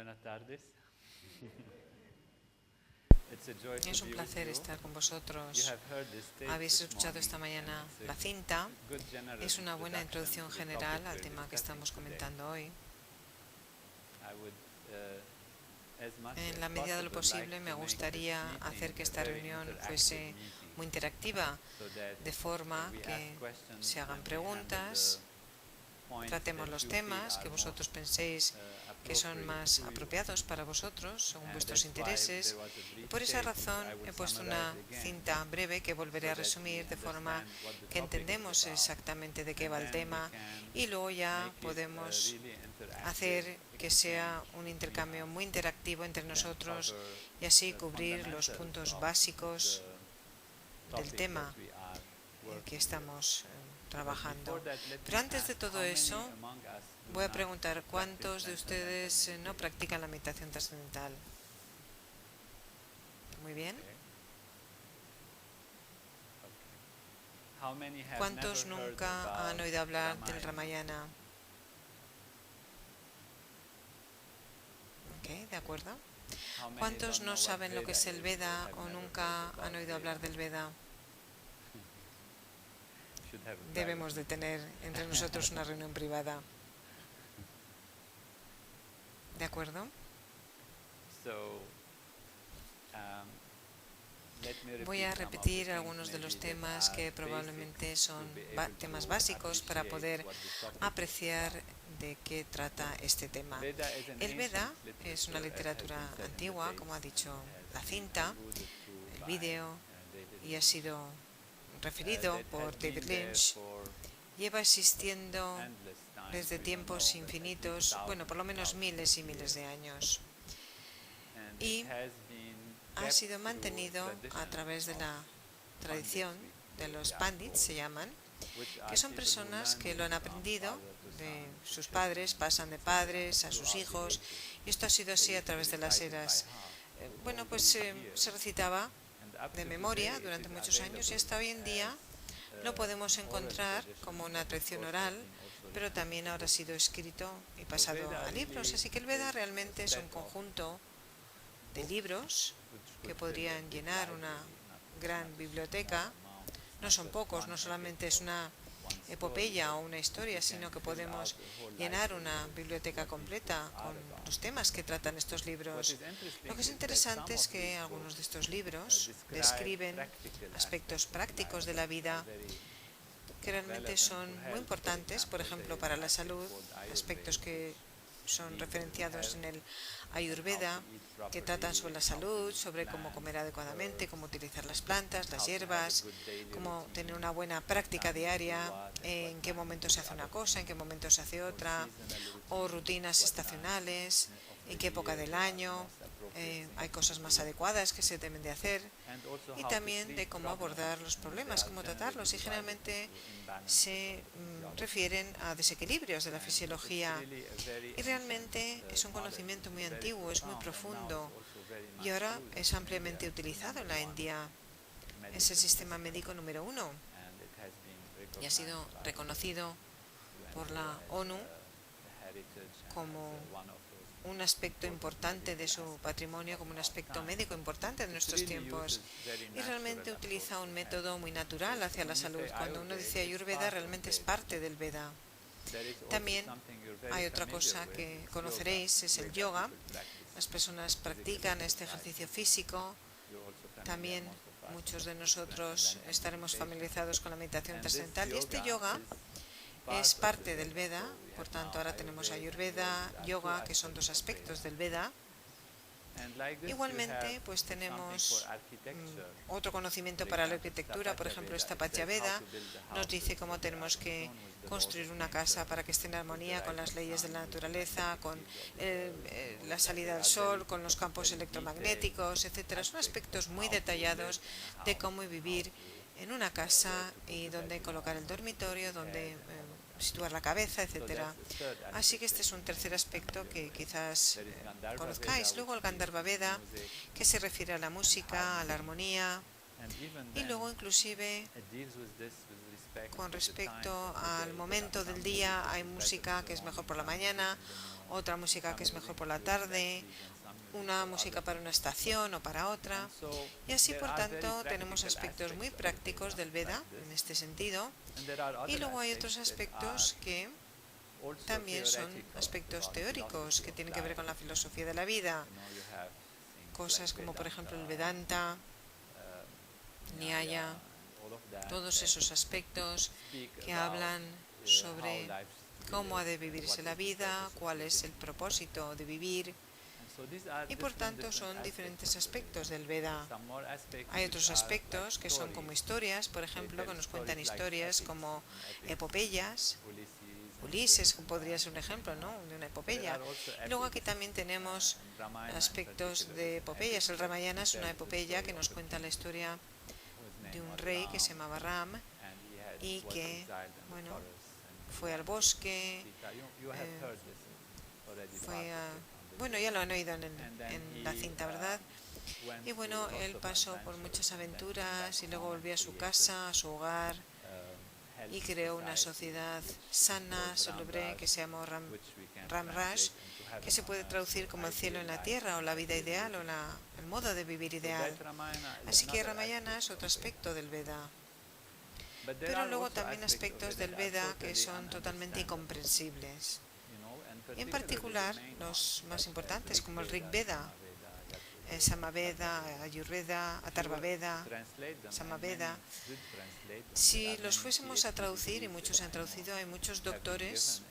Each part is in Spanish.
Buenas tardes. Es un placer estar con vosotros. Habéis escuchado esta mañana la cinta. Es una buena introducción general al tema que estamos comentando hoy. En la medida de lo posible me gustaría hacer que esta reunión fuese muy interactiva, de forma que se hagan preguntas, tratemos los temas que vosotros penséis que son más apropiados para vosotros, según vuestros intereses. Y por esa razón he puesto una cinta breve que volveré a resumir de forma que entendemos exactamente de qué va el tema y luego ya podemos hacer que sea un intercambio muy interactivo entre nosotros y así cubrir los puntos básicos del tema que estamos trabajando. Pero antes de todo eso, voy a preguntar, ¿cuántos de ustedes no practican la meditación trascendental? Muy bien. ¿Cuántos nunca han oído hablar del Ramayana? Ok, de acuerdo. ¿Cuántos no saben lo que es el Veda o nunca han oído hablar del Veda? Debemos de tener entre nosotros una reunión privada. ¿De acuerdo? Voy a repetir algunos de los temas que probablemente son temas básicos para poder apreciar de qué trata este tema. El Veda es una literatura antigua, como ha dicho la cinta, el vídeo, y ha sido referido por David Lynch. Lleva existiendo desde tiempos infinitos, bueno, por lo menos miles y miles de años. Y ha sido mantenido a través de la tradición de los pandits, se llaman, que son personas que lo han aprendido de sus padres, pasan de padres a sus hijos, y esto ha sido así a través de las eras. Bueno, pues se recitaba de memoria durante muchos años y hasta hoy en día lo podemos encontrar como una tradición oral, pero también ahora ha sido escrito y pasado a libros. Así que el Veda realmente es un conjunto de libros que podrían llenar una gran biblioteca. No son pocos, no solamente es una epopeya o una historia, sino que podemos llenar una biblioteca completa con los temas que tratan estos libros. Lo que es interesante es que algunos de estos libros describen aspectos prácticos de la vida que realmente son muy importantes, por ejemplo, para la salud, aspectos que son referenciados en el Ayurveda, que tratan sobre la salud, sobre cómo comer adecuadamente, cómo utilizar las plantas, las hierbas, cómo tener una buena práctica diaria, en qué momento se hace una cosa, en qué momento se hace otra, o rutinas estacionales, en qué época del año hay cosas más adecuadas que se deben de hacer, y también de cómo abordar los problemas, cómo tratarlos, y generalmente se refieren a desequilibrios de la fisiología. Y realmente es un conocimiento muy antiguo, es muy profundo y ahora es ampliamente utilizado en la India. Es el sistema médico número 1 y ha sido reconocido por la ONU como un aspecto importante de su patrimonio, como un aspecto médico importante de nuestros tiempos, y realmente utiliza un método muy natural hacia la salud. Cuando uno dice Ayurveda, realmente es parte del Veda. También hay otra cosa que conoceréis, es el yoga. Las personas practican este ejercicio físico. También muchos de nosotros estaremos familiarizados con la meditación trascendental, y este yoga es parte del Veda. Por tanto, ahora tenemos Ayurveda, yoga, que son dos aspectos del Veda. Igualmente, pues tenemos otro conocimiento para la arquitectura. Por ejemplo, esta Veda nos dice cómo tenemos que construir una casa para que esté en armonía con las leyes de la naturaleza, con la salida del sol, con los campos electromagnéticos, etcétera. Son aspectos muy detallados de cómo vivir en una casa y dónde colocar el dormitorio, dónde situar la cabeza, etcétera. Así que este es un tercer aspecto que quizás conozcáis. Luego el Gandharva Veda, que se refiere a la música, a la armonía, y luego inclusive con respecto al momento del día. Hay música que es mejor por la mañana, otra música que es mejor por la tarde, una música para una estación o para otra. Y así, por tanto, tenemos aspectos muy prácticos del Veda en este sentido. Y luego hay otros aspectos que también son aspectos teóricos que tienen que ver con la filosofía de la vida. Cosas como, por ejemplo, el Vedanta, Nyaya, todos esos aspectos que hablan sobre cómo ha de vivirse la vida, cuál es el propósito de vivir. Y por tanto son diferentes aspectos del Veda. Hay otros aspectos que son como historias, por ejemplo, que nos cuentan historias como epopeyas. Ulises podría ser un ejemplo, ¿no?, de una epopeya. Y luego aquí también tenemos aspectos de epopeyas. El Ramayana es una epopeya que nos cuenta la historia de un rey que se llamaba Ram y que, bueno, fue al bosque, bueno, ya lo han oído en la cinta, ¿verdad? Y bueno, él pasó por muchas aventuras y luego volvió a su casa, a su hogar, y creó una sociedad sana, soluble, que se llamó Ramraj, que se puede traducir como el cielo en la tierra, o la vida ideal, o el modo de vivir ideal. Así que Ramayana es otro aspecto del Veda. Pero luego también aspectos del Veda que son totalmente incomprensibles. En particular, los más importantes, como el Rig Veda, Samaveda, Ayurveda, Atharvaveda, Samaveda. Si los fuésemos a traducir, y muchos se han traducido, hay muchos doctores,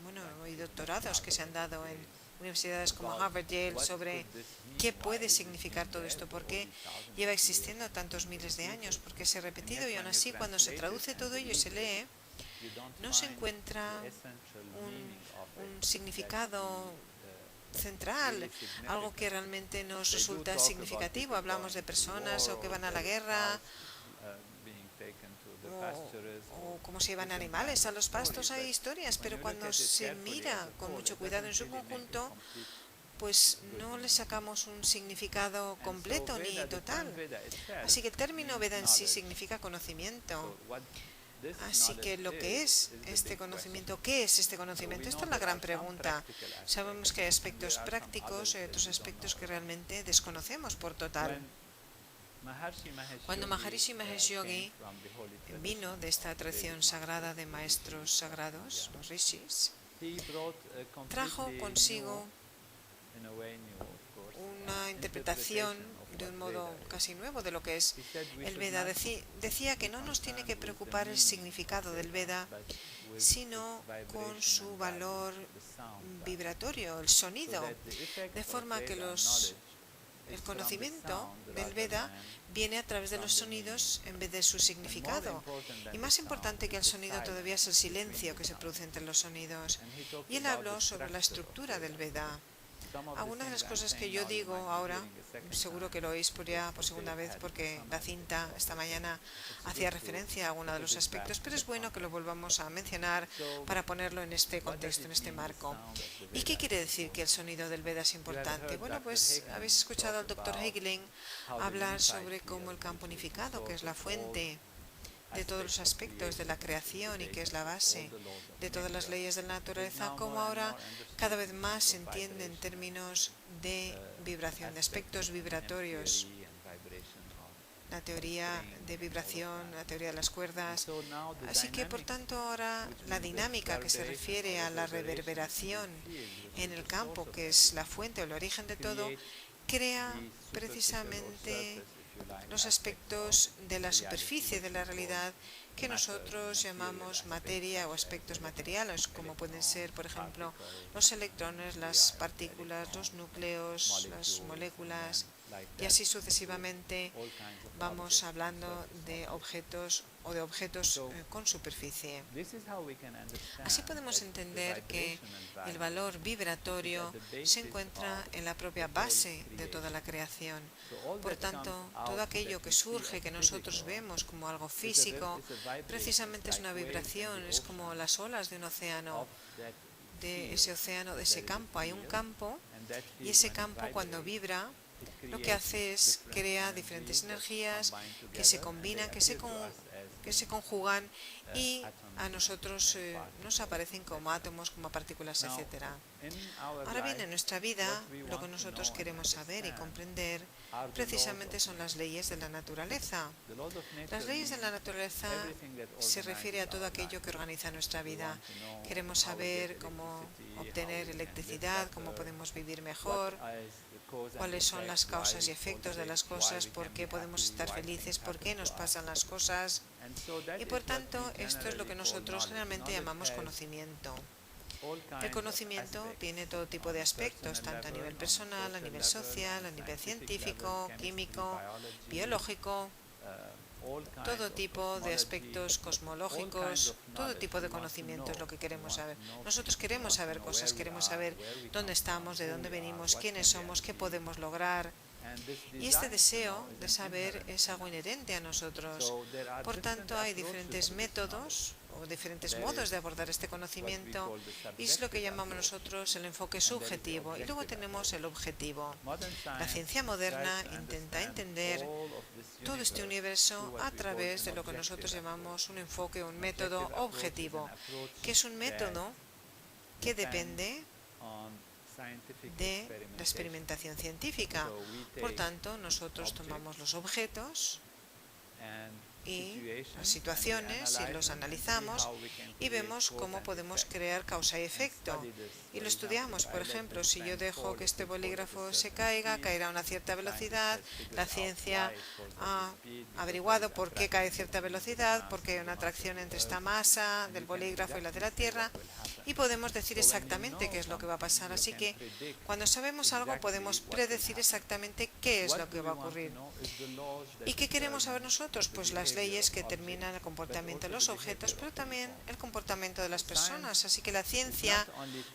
bueno, y doctorados que se han dado en universidades como Harvard, Yale, sobre qué puede significar todo esto, por qué lleva existiendo tantos miles de años, por qué se ha repetido, y aún así cuando se traduce todo ello y se lee, no se encuentra un significado central, algo que realmente nos resulta significativo. Hablamos de personas o que van a la guerra, o cómo se llevan animales a los pastos. Hay historias, pero cuando se mira con mucho cuidado en su conjunto, pues no le sacamos un significado completo ni total. Así que el término Veda en sí significa conocimiento. Así que lo que es este conocimiento, ¿qué es este conocimiento? Esta es la gran pregunta. Sabemos que hay aspectos prácticos y otros aspectos que realmente desconocemos por total. Cuando Maharishi Mahesh Yogi vino de esta tradición sagrada de maestros sagrados, los rishis, trajo consigo una interpretación de un modo casi nuevo de lo que es el Veda. Decía que no nos tiene que preocupar el significado del Veda, sino con su valor vibratorio, el sonido, de forma que el conocimiento del Veda viene a través de los sonidos en vez de su significado. Y más importante que el sonido todavía es el silencio que se produce entre los sonidos. Y él habló sobre la estructura del Veda. Algunas de las cosas que yo digo ahora, seguro que lo oís por segunda vez, porque la cinta esta mañana hacía referencia a alguno de los aspectos, pero es bueno que lo volvamos a mencionar para ponerlo en este contexto, en este marco. ¿Y qué quiere decir que el sonido del Veda es importante? Bueno, pues habéis escuchado al Dr. Hagelin hablar sobre cómo el campo unificado, que es la fuente de todos los aspectos de la creación y que es la base de todas las leyes de la naturaleza, como ahora cada vez más se entiende en términos de vibración, de aspectos vibratorios, la teoría de vibración, la teoría de las cuerdas. Así que, por tanto, ahora la dinámica que se refiere a la reverberación en el campo, que es la fuente o el origen de todo, crea precisamente los aspectos de la superficie de la realidad que nosotros llamamos materia o aspectos materiales, como pueden ser, por ejemplo, los electrones, las partículas, los núcleos, las moléculas, y así sucesivamente vamos hablando de objetos o de objetos con superficie. Así podemos entender que el valor vibratorio se encuentra en la propia base de toda la creación. Por tanto, todo aquello que surge, que nosotros vemos como algo físico, precisamente es una vibración, es como las olas de un océano, de ese campo. Hay un campo, y ese campo, cuando vibra, lo que hace es crear diferentes energías que se combinan, que que se conjugan y a nosotros nos aparecen como átomos, como partículas, etc. Ahora bien, en nuestra vida, lo que nosotros queremos saber y comprender precisamente son las leyes de la naturaleza. Las leyes de la naturaleza se refiere a todo aquello que organiza nuestra vida. Queremos saber cómo obtener electricidad, cómo podemos vivir mejor, cuáles son las causas y efectos de las cosas, por qué podemos estar felices, por qué nos pasan las cosas. Y por tanto, esto es lo que nosotros generalmente llamamos conocimiento. El conocimiento tiene todo tipo de aspectos, tanto a nivel personal, a nivel social, a nivel científico, químico, biológico, todo tipo de aspectos cosmológicos, todo tipo de conocimiento es lo que queremos saber. Nosotros queremos saber cosas, queremos saber dónde estamos, de dónde venimos, quiénes somos, qué podemos lograr. Y este deseo de saber es algo inherente a nosotros. Por tanto, hay diferentes métodos o diferentes modos de abordar este conocimiento y es lo que llamamos nosotros el enfoque subjetivo. Y luego tenemos el objetivo. La ciencia moderna intenta entender todo este universo a través de lo que nosotros llamamos un enfoque, un método objetivo, que es un método que depende de la experimentación científica. Por tanto, nosotros tomamos los objetos y las situaciones y los analizamos y vemos cómo podemos crear causa y efecto. Y lo estudiamos. Por ejemplo, si yo dejo que este bolígrafo se caiga, caerá a una cierta velocidad. La ciencia ha averiguado por qué cae a cierta velocidad, porque hay una atracción entre esta masa del bolígrafo y la de la Tierra, y podemos decir exactamente qué es lo que va a pasar. Así que cuando sabemos algo podemos predecir exactamente qué es lo que va a ocurrir. ¿Y qué queremos saber nosotros? Pues las leyes que determinan el comportamiento de los objetos, pero también el comportamiento de las personas. Así que la ciencia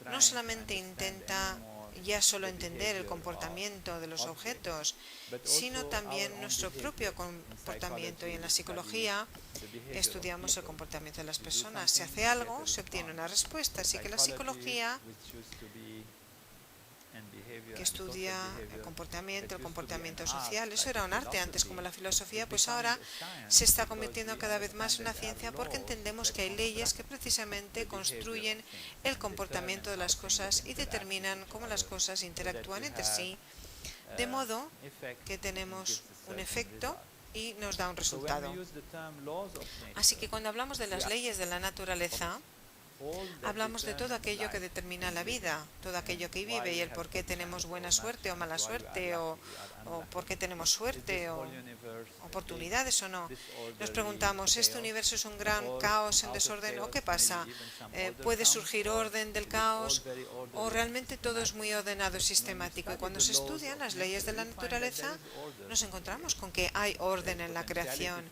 no solamente intenta ya solo entender el comportamiento de los objetos, sino también nuestro propio comportamiento. Y en la psicología estudiamos el comportamiento de las personas. Se hace algo, se obtiene una respuesta. Así que la psicología, que estudia el comportamiento social. Eso era un arte antes, como la filosofía, pues ahora se está convirtiendo cada vez más en una ciencia porque entendemos que hay leyes que precisamente construyen el comportamiento de las cosas y determinan cómo las cosas interactúan entre sí, de modo que tenemos un efecto y nos da un resultado. Así que cuando hablamos de las leyes de la naturaleza, hablamos de todo aquello que determina la vida, todo aquello que vive y el por qué tenemos buena suerte o mala suerte, o por qué tenemos suerte o oportunidades o no. Nos preguntamos, ¿este universo es un gran caos en desorden o qué pasa? ¿Puede surgir orden del caos o realmente todo es muy ordenado y sistemático? Y cuando se estudian las leyes de la naturaleza, nos encontramos con que hay orden en la creación,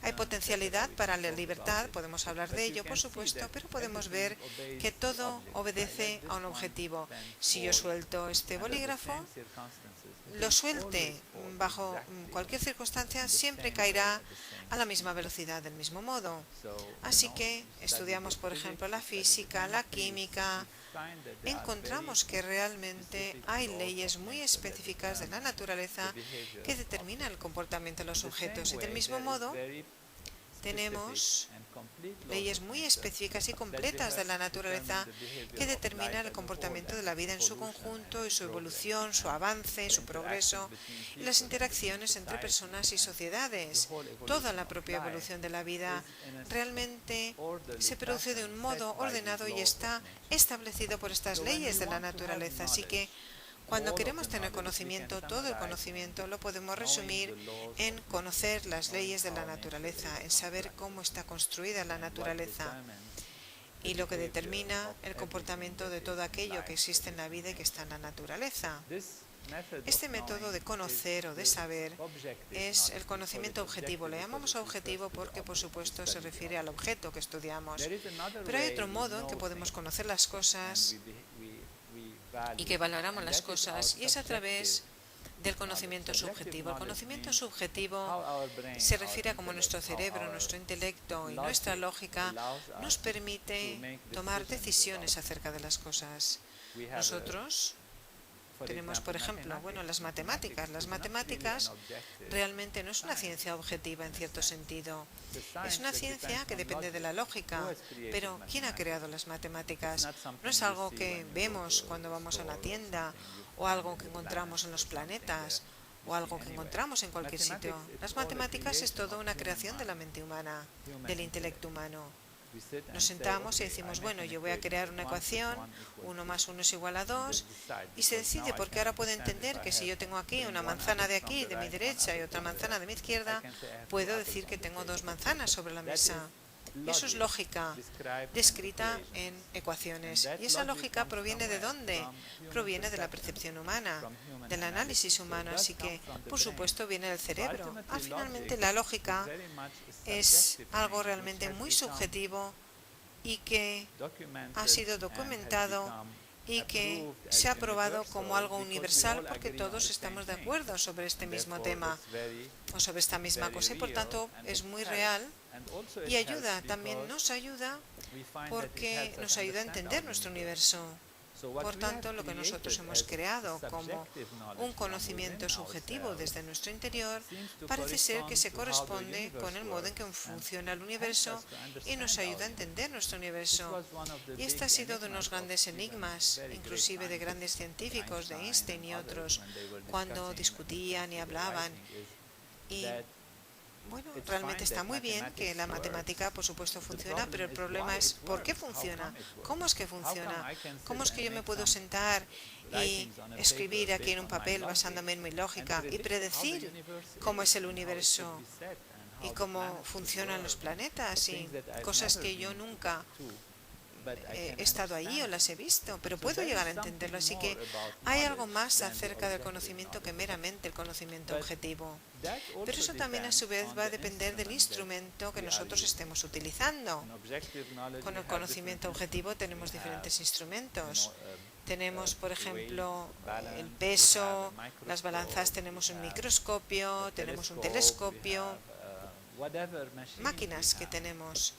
hay potencialidad para la libertad, podemos hablar de ello, por supuesto, pero podemos ver que todo obedece a un objetivo. Si yo suelto este bolígrafo, lo suelte bajo cualquier circunstancia, siempre caerá a la misma velocidad, del mismo modo. Así que estudiamos, por ejemplo, la física, la química, encontramos que realmente hay leyes muy específicas de la naturaleza que determinan el comportamiento de los objetos. Y del mismo modo, tenemos leyes muy específicas y completas de la naturaleza que determinan el comportamiento de la vida en su conjunto y su evolución, su avance, su progreso y las interacciones entre personas y sociedades. Toda la propia evolución de la vida realmente se produce de un modo ordenado y está establecido por estas leyes de la naturaleza. Así que cuando queremos tener conocimiento, todo el conocimiento lo podemos resumir en conocer las leyes de la naturaleza, en saber cómo está construida la naturaleza y lo que determina el comportamiento de todo aquello que existe en la vida y que está en la naturaleza. Este método de conocer o de saber es el conocimiento objetivo. Le llamamos objetivo porque, por supuesto, se refiere al objeto que estudiamos. Pero hay otro modo en que podemos conocer las cosas y que valoramos las cosas, y es a través del conocimiento subjetivo. El conocimiento subjetivo se refiere a cómo nuestro cerebro, nuestro intelecto y nuestra lógica nos permite tomar decisiones acerca de las cosas. Nosotros Tenemos, por ejemplo, las matemáticas. Las matemáticas realmente no es una ciencia objetiva en cierto sentido. Es una ciencia que depende de la lógica. Pero ¿quién ha creado las matemáticas? No es algo que vemos cuando vamos a una tienda o algo que encontramos en los planetas o algo que encontramos en cualquier sitio. Las matemáticas es toda una creación de la mente humana, del intelecto humano. Nos sentamos y decimos, bueno, yo voy a crear una ecuación, 1 más 1 es igual a 2, y se decide porque ahora puedo entender que si yo tengo aquí una manzana de aquí, de mi derecha, y otra manzana de mi izquierda, puedo decir que tengo 2 manzanas sobre la mesa. Eso es lógica descrita en ecuaciones. ¿Y esa lógica proviene de dónde? Proviene de la percepción humana, del análisis humano, así que, por supuesto, viene del cerebro. Finalmente, la lógica es algo realmente muy subjetivo y que ha sido documentado y que se ha probado como algo universal porque todos estamos de acuerdo sobre este mismo tema o sobre esta misma cosa y por tanto es muy real y también nos ayuda porque nos ayuda a entender nuestro universo. Por tanto, lo que nosotros hemos creado como un conocimiento subjetivo desde nuestro interior parece ser que se corresponde con el modo en que funciona el universo y nos ayuda a entender nuestro universo. Y este ha sido de unos grandes enigmas, inclusive de grandes científicos, de Einstein y otros, cuando discutían y hablaban. Y realmente está muy bien que la matemática, por supuesto, funciona, pero el problema es ¿por qué funciona? ¿Cómo es que funciona? ¿Cómo es que yo me puedo sentar y escribir aquí en un papel basándome en mi lógica y predecir cómo es el universo y cómo funcionan los planetas y cosas que yo nunca he estado allí o las he visto, pero puedo llegar a entenderlo? Así que hay algo más acerca del conocimiento que meramente el conocimiento objetivo. Pero eso también a su vez va a depender del instrumento que nosotros estemos utilizando. Con el conocimiento objetivo tenemos diferentes instrumentos. Tenemos, por ejemplo, el peso, las balanzas, tenemos un microscopio, tenemos un telescopio, máquinas que tenemos,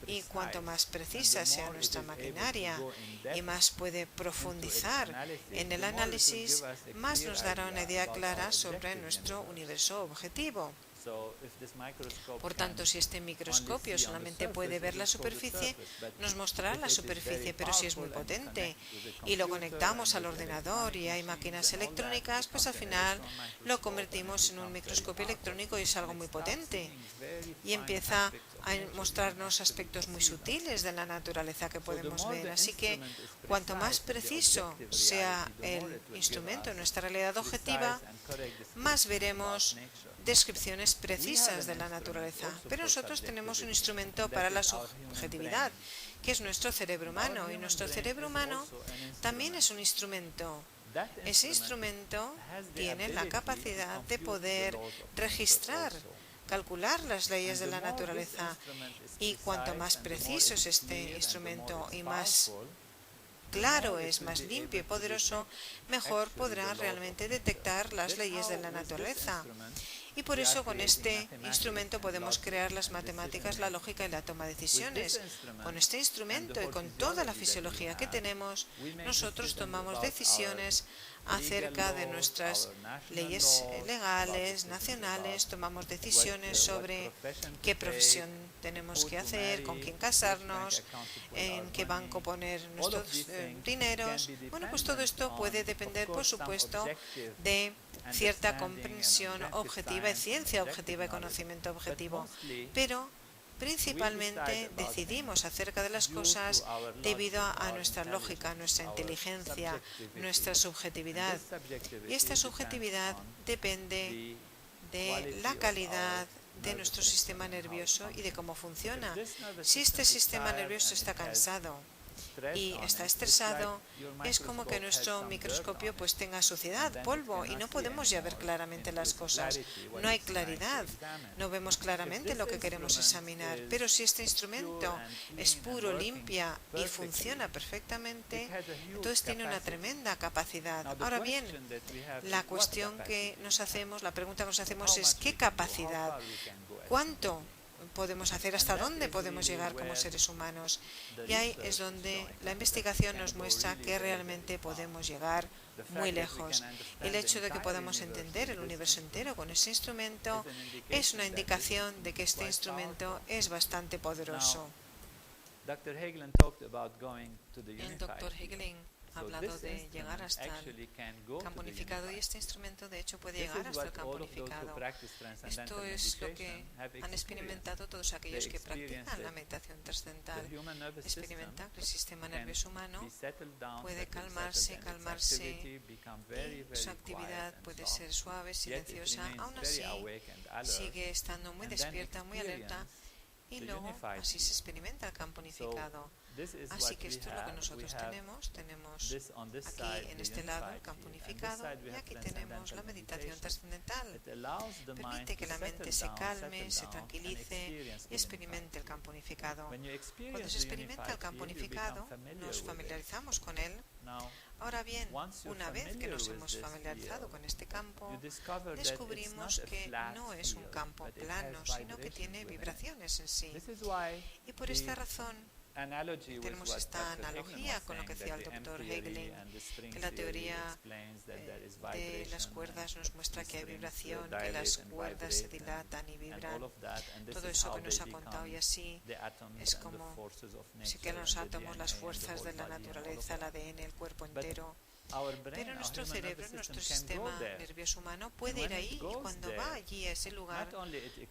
y cuanto más precisa sea nuestra maquinaria y más puede profundizar en el análisis, más nos dará una idea clara sobre nuestro universo objetivo. Por tanto, si este microscopio solamente puede ver la superficie, nos mostrará la superficie, pero si es muy potente y lo conectamos al ordenador y hay máquinas electrónicas, pues al final lo convertimos en un microscopio electrónico y es algo muy potente. Y empieza a mostrarnos aspectos muy sutiles de la naturaleza que podemos ver. Así que cuanto más preciso sea el instrumento en nuestra realidad objetiva, más veremos descripciones precisas de la naturaleza. Pero nosotros tenemos un instrumento para la subjetividad, que es nuestro cerebro humano, y nuestro cerebro humano también es un instrumento. Ese instrumento tiene la capacidad de poder registrar, calcular las leyes de la naturaleza, y cuanto más preciso es este instrumento y más claro es, más limpio y poderoso, mejor podrá realmente detectar las leyes de la naturaleza. Y por eso con este instrumento podemos crear las matemáticas, la lógica y la toma de decisiones. Con este instrumento y con toda la fisiología que tenemos, nosotros tomamos decisiones acerca de nuestras leyes legales, nacionales, tomamos decisiones sobre qué profesión tenemos que hacer, con quién casarnos, en qué banco poner nuestros dineros. Pues todo esto puede depender, por supuesto, de cierta comprensión objetiva y ciencia objetiva y conocimiento objetivo, pero principalmente decidimos acerca de las cosas debido a nuestra lógica, nuestra inteligencia, nuestra subjetividad. Y esta subjetividad depende de la calidad de nuestro sistema nervioso y de cómo funciona. Si este sistema nervioso está cansado y está estresado, es como que nuestro microscopio pues tenga suciedad, polvo, y no podemos ya ver claramente las cosas. No hay claridad, no vemos claramente lo que queremos examinar. Pero si este instrumento es puro, limpia y funciona perfectamente, entonces tiene una tremenda capacidad. Ahora bien, la cuestión que nos hacemos, la pregunta que nos hacemos es ¿qué capacidad? ¿Cuánto podemos hacer, hasta dónde podemos llegar como seres humanos. Y ahí es donde la investigación nos muestra que realmente podemos llegar muy lejos. El hecho de que podamos entender el universo entero con ese instrumento es una indicación de que este instrumento es bastante poderoso. El Dr. Hegelin ha hablado de llegar hasta el campo unificado y este instrumento de hecho puede llegar hasta el campo unificado. Esto es lo que han experimentado todos aquellos que practican la meditación trascendental. Experimentan que el sistema nervioso humano puede calmarse y su actividad puede ser suave, silenciosa, aún así sigue estando muy despierta, muy alerta. Y luego así se experimenta el campo unificado. Así que esto es lo que nosotros tenemos. Tenemos aquí en este lado el campo unificado y aquí tenemos la meditación trascendental. Permite que la mente se calme, se tranquilice y experimente el campo unificado. Cuando se experimenta el campo unificado, nos familiarizamos con él. Ahora bien, una vez que nos hemos familiarizado con este campo, descubrimos que no es un campo plano, sino que tiene vibraciones en sí. Y por esta razón tenemos esta analogía con lo que decía el Dr. Hegelin, que la teoría de las cuerdas nos muestra que hay vibración, que las cuerdas se dilatan y vibran. Todo eso que nos ha contado y así es como si que los átomos, las fuerzas de la naturaleza, el ADN, el cuerpo entero. Pero nuestro cerebro, nuestro sistema nervioso humano puede ir ahí y cuando va allí a ese lugar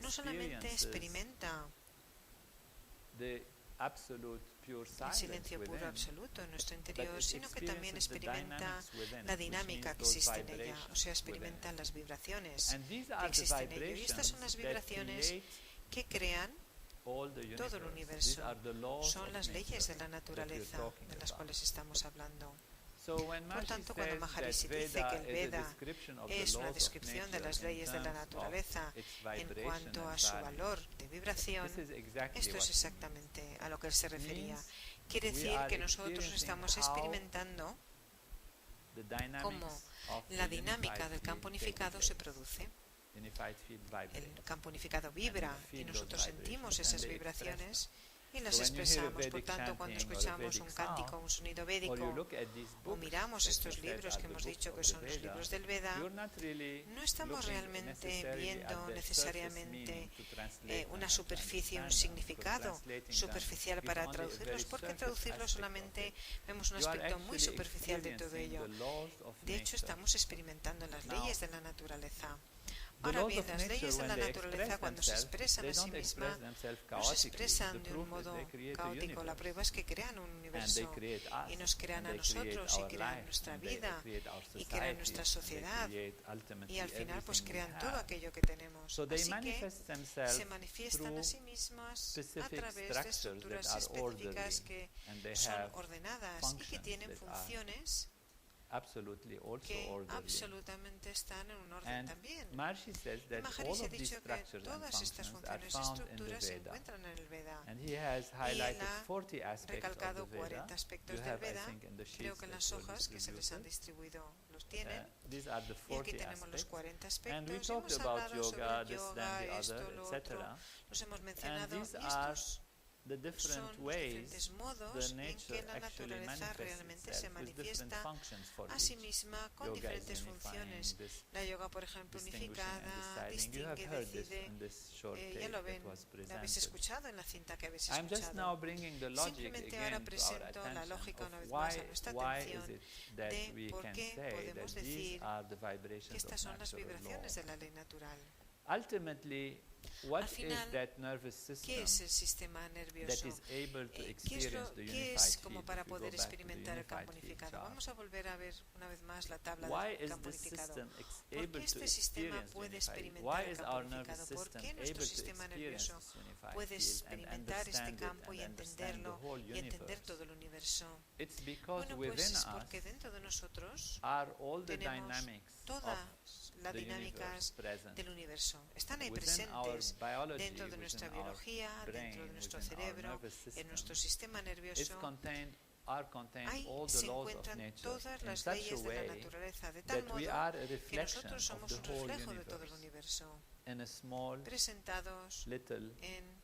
no solamente experimenta el silencio puro absoluto en nuestro interior, sino que también experimenta la dinámica que existe en ella, o sea, experimenta las vibraciones que existen en ello. Y estas son las vibraciones que crean todo el universo. Son las leyes de la naturaleza de las cuales estamos hablando. Por tanto, cuando Maharishi dice que el Veda es una descripción de las leyes de la naturaleza en cuanto a su valor de vibración, esto es exactamente a lo que él se refería. Quiere decir que nosotros estamos experimentando cómo la dinámica del campo unificado se produce. El campo unificado vibra y nosotros sentimos esas vibraciones y las expresamos. Por tanto, cuando escuchamos un cántico, un sonido védico, o miramos estos libros que hemos dicho que son los libros del Veda, no estamos realmente viendo necesariamente una superficie, un significado superficial para traducirlos, porque traducirlos solamente vemos un aspecto muy superficial de todo ello. De hecho, estamos experimentando las leyes de la naturaleza. Ahora bien, las leyes de la naturaleza, cuando se expresan a sí mismas, no se expresan de un modo caótico. La prueba es que crean un universo y nos crean a nosotros y crean nuestra vida y crean nuestra sociedad y al final pues crean todo aquello que tenemos. Así que se manifiestan a sí mismas a través de estructuras específicas que son ordenadas y que tienen funciones que absolutamente están en un orden también. Maharishi ha dicho que todas estas funciones y estructuras se encuentran en el Veda. Y él ha recalcado 40 aspectos del Veda. Creo que en las hojas que se les han distribuido los tienen. Y aquí tenemos los 40 aspectos. Hemos hablado sobre el yoga, esto, lo otro. Los hemos mencionado y estos son los diferentes modos en que la naturaleza realmente se manifiesta a sí misma con diferentes funciones. La yoga, por ejemplo, unificada, distingue, decide. Ya lo ven, lo habéis escuchado en la cinta que habéis escuchado. Simplemente ahora presento la lógica una vez más a nuestra atención de por qué podemos decir que estas son las vibraciones de la ley natural. Al final, ¿qué es el sistema nervioso? ¿Qué es como para poder experimentar el campo unificado? Vamos a volver a ver una vez más la tabla del campo unificado. ¿Por qué este sistema puede experimentar el campo unificado? ¿Por qué nuestro sistema nervioso puede experimentar este campo y entenderlo y entender todo el universo? Bueno, pues es porque dentro de nosotros tenemos todas las dinámicas del universo. Están ahí presentes dentro de nuestra biología, dentro de nuestro cerebro, en nuestro sistema nervioso. Ahí se encuentran todas las leyes de la naturaleza, de tal modo que nosotros somos un reflejo de todo el universo, presentados en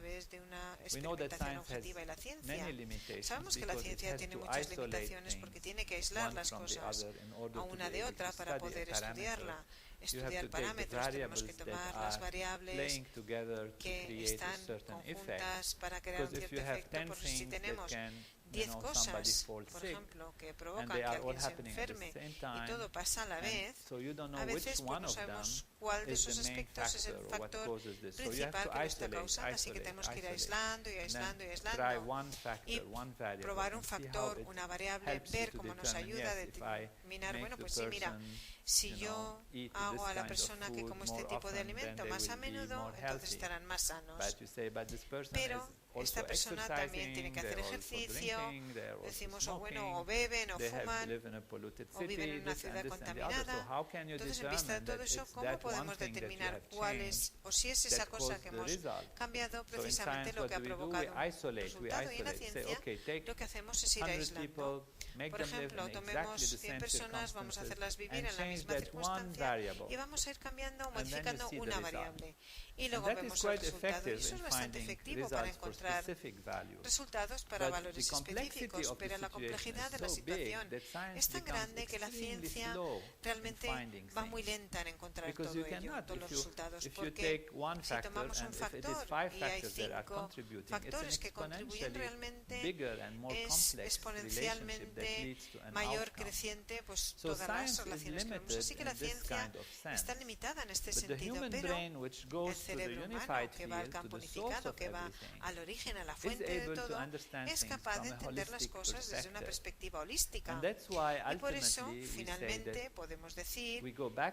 través de una We know that experimentación science has objetiva. Y la ciencia, many limitations sabemos que la because it ciencia has tiene to muchas isolate limitaciones porque things tiene que aislar one las from the cosas other in order a to una be de able to otra para study a poder parameter estudiarla. estudiar parámetros, tenemos que tomar las variables que están conjuntas para crear un cierto efecto. Por si tenemos 10 cosas, por ejemplo, que provocan que alguien se enferme y todo pasa a la vez, a veces pues no sabemos cuál de esos aspectos es el factor principal que lo está causando, así que tenemos que ir aislando y aislando y aislando y probar un factor, una variable, ver cómo nos ayuda a determinar, bueno, pues sí, mira, si yo hago a la persona que come este tipo de alimento más a menudo, entonces estarán más sanos. Pero esta persona también tiene que hacer ejercicio, decimos o bueno, o beben, o fuman, o viven en una ciudad contaminada. Entonces, en vista de todo eso, ¿cómo podemos determinar cuál es, o si es esa cosa que hemos cambiado precisamente lo que ha provocado un resultado? Y en la ciencia lo que hacemos es ir aislando. Por ejemplo, tomemos 100 personas, vamos a hacerlas vivir en la misma circunstancia y vamos a ir cambiando o modificando una variable. Y luego vemos el resultado. Y eso es bastante efectivo para encontrar resultados para valores específicos, pero la complejidad de la situación es tan grande que la ciencia realmente va muy lenta en encontrar todo ello, todos los resultados, porque si tomamos un factor y hay 5 factores que contribuyen realmente, es exponencialmente mayor, creciente, pues todas las relaciones que vemos. Así que la ciencia está limitada en este sentido, pero el cerebro humano que va al campo unificado, que va al origen, a la fuente de todo, es capaz de entender las cosas desde una perspectiva holística. Y por eso, finalmente, podemos decir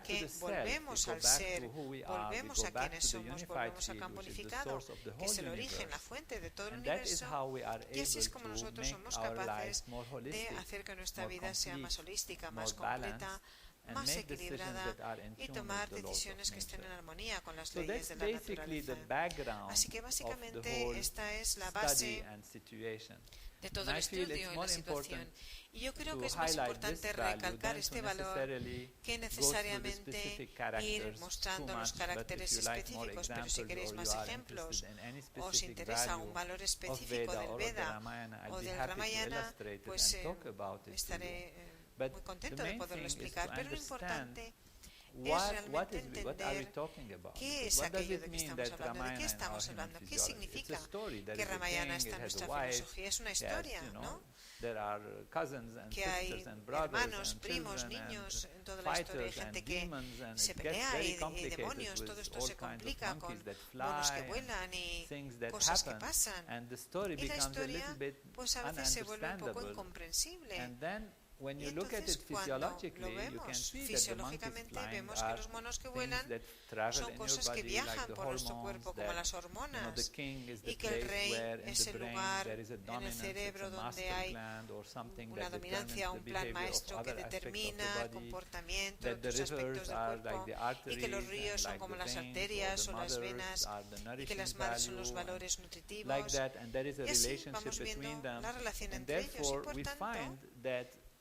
que volvemos al ser, volvemos a quienes somos, volvemos al campo unificado, que es el origen, la fuente de todo el universo, y así es como nosotros somos capaces de hacer que nuestra vida sea más holística, más completa, más equilibrada y tomar decisiones que estén en armonía con las leyes de la naturaleza. Así que básicamente esta es la base de todo el estudio y la situación. Y yo creo que es más importante recalcar este valor que necesariamente ir mostrando los caracteres específicos. Pero si queréis más ejemplos, o os interesa un valor específico del Veda o del Ramayana, pues estaré muy contento de poderlo explicar. Pero lo importante es realmente entender qué es aquello de que estamos hablando, de qué estamos hablando, qué significa que Ramayana está en nuestra filosofía. Es una historia, ¿no? Que hay hermanos, primos, niños en toda la historia, hay gente que se pelea y demonios, todo esto se complica con monos que vuelan y cosas que pasan. Y la historia pues a veces se vuelve un poco incomprensible. Y entonces cuando lo vemos fisiológicamente vemos que los monos que vuelan son cosas que viajan por nuestro cuerpo como las hormonas, y que el rey es el lugar en el cerebro donde hay una dominancia, un plan maestro que determina el comportamiento, otros aspectos del cuerpo, y que los ríos son como las arterias o las venas, y que las madres son los valores nutritivos, y así vamos viendo la relación entre ellos. Y por tanto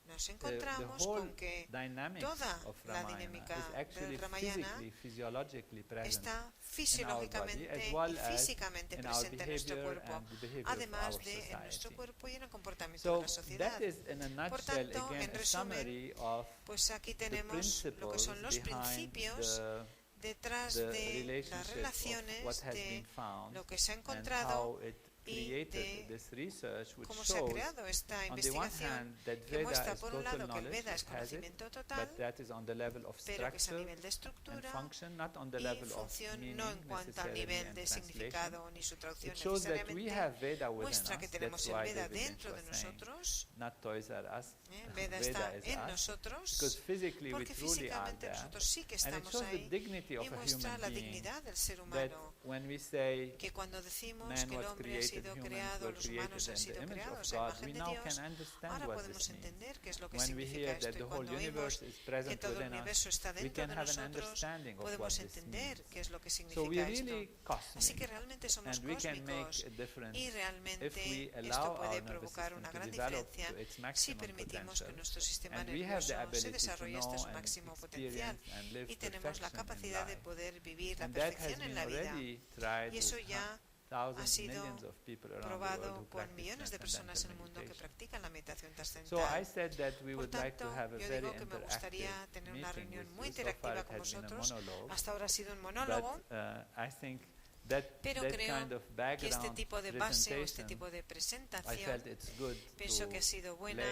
nos encontramos con que toda la dinámica del Ramayana está fisiológicamente y físicamente presente en nuestro cuerpo, además de en nuestro cuerpo y en el comportamiento de la sociedad. Por tanto, en resumen, pues aquí tenemos lo que son los principios detrás de las relaciones, de lo que se ha encontrado y de cómo se ha creado esta investigación, que muestra por un lado que el Veda es conocimiento total, pero que es a nivel de estructura y función, no en cuanto al nivel de significado ni su traducción necesariamente. Muestra que tenemos el Veda dentro de nosotros. Veda está en nosotros, porque físicamente nosotros sí que estamos ahí, y muestra la dignidad del ser humano, que cuando decimos que el hombre ha sido creado, los humanos han sido creados a imagen de Dios, ahora podemos entender qué es lo que significa esto, y cuando oímos que todo el universo está dentro de nosotros, podemos entender qué es lo que significa esto. Así que realmente somos cósmicos, y realmente esto puede provocar una gran diferencia si permitimos que nuestro sistema nervioso se desarrolle hasta su máximo potencial, y tenemos la capacidad de poder vivir la perfección en la vida. Y eso ya thousands, sido millions of people around the world probado who por practice millones de personas en el transcendental mundo que meditation. practican la meditación So I trascendental. said that we Por would like to tanto, have a yo very digo que me gustaría interactive tener una meeting reunión with muy you. So far interactiva it con has been a vosotros. monologue, Hasta ahora ha sido un but monólogo, I think that pero that creo kind of que este background tipo de base o este presentation, tipo de I presentación felt it's good pienso que ha to sido buena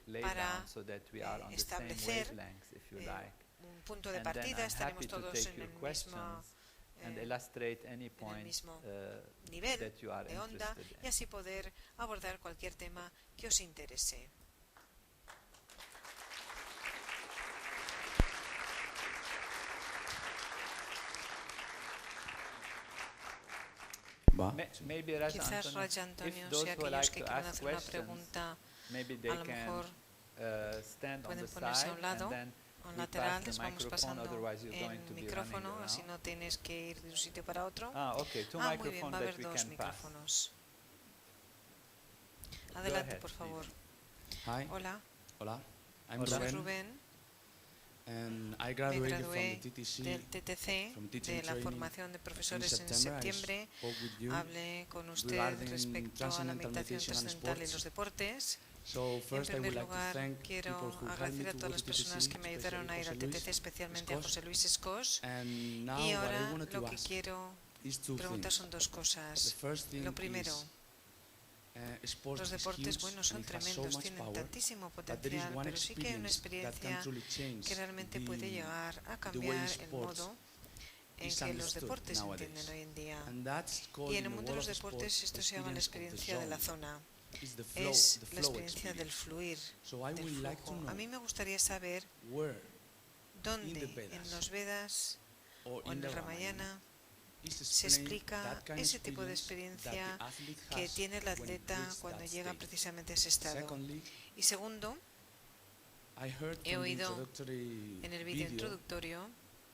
lay para down so that we are on the same establecer wavelengths, if you eh, like. un punto de And then partida, I'm estaremos happy to todos take en your el mismo questions and illustrate any point mismo nivel that you are de onda interested y in. así poder abordar cualquier tema que os interese. Maybe Raja Quizás Antonio, Raja Antonio, if si those who aquellos like que to quieran ask hacer una questions, pregunta maybe a they lo can mejor stand on pueden the ponerse a side un lado, and then a un we lateral, pass the les vamos microphone, pasando otherwise you're going el to be running micrófono, así around. no tienes que ir de un sitio para otro. Okay, two Muy bien, microphones va a that haber we dos can pass. micrófonos. Go Adelante, ahead, por favor. Hi. Hola, Hola. I'm Hola. soy Ruben, Rubén, and I me graduated from gradué the TTC del TTC, from teaching de la training formación de profesores en September. I septiembre. spoke with you. Hablé con usted regarding respecto a la transcendental meditación meditation and trascendental y sports. los deportes. So En first I primer would like to lugar, thank quiero people who helped me agradecer a to todas go las to personas TTC, que me ayudaron a ir al especially TTC, José Luis especialmente a Escos. José Luis Escos. And now Y what I ahora wanted lo to que ask quiero is two preguntar things. son dos The cosas. first thing Lo primero, is sports los is deportes huge buenos son and it has so tremendos, much tienen power, tantísimo but there is potencial, one pero sí que hay una experience that can experiencia truly change que realmente puede the llegar a way cambiar el sports modo en is que los understood deportes se nowadays. entienden hoy en día. And that's called Y en in el the mundo de world los of deportes sports esto se llama la experience of the experiencia de la zone. zona. Is the flow, Es the la flow experiencia del experience. fluir, So I del would like to flujo. A mí know me gustaría saber where dónde in the en Vedas los Vedas or o in en the el Ramayana Ramayana is se explained explica that kind of ese tipo de experience that experiencia the athlete que has tiene el when he atleta reaches cuando that llega state. precisamente a ese estado. Secondly, Y segundo, I heard he from the oído introductory en el vídeo video introductorio,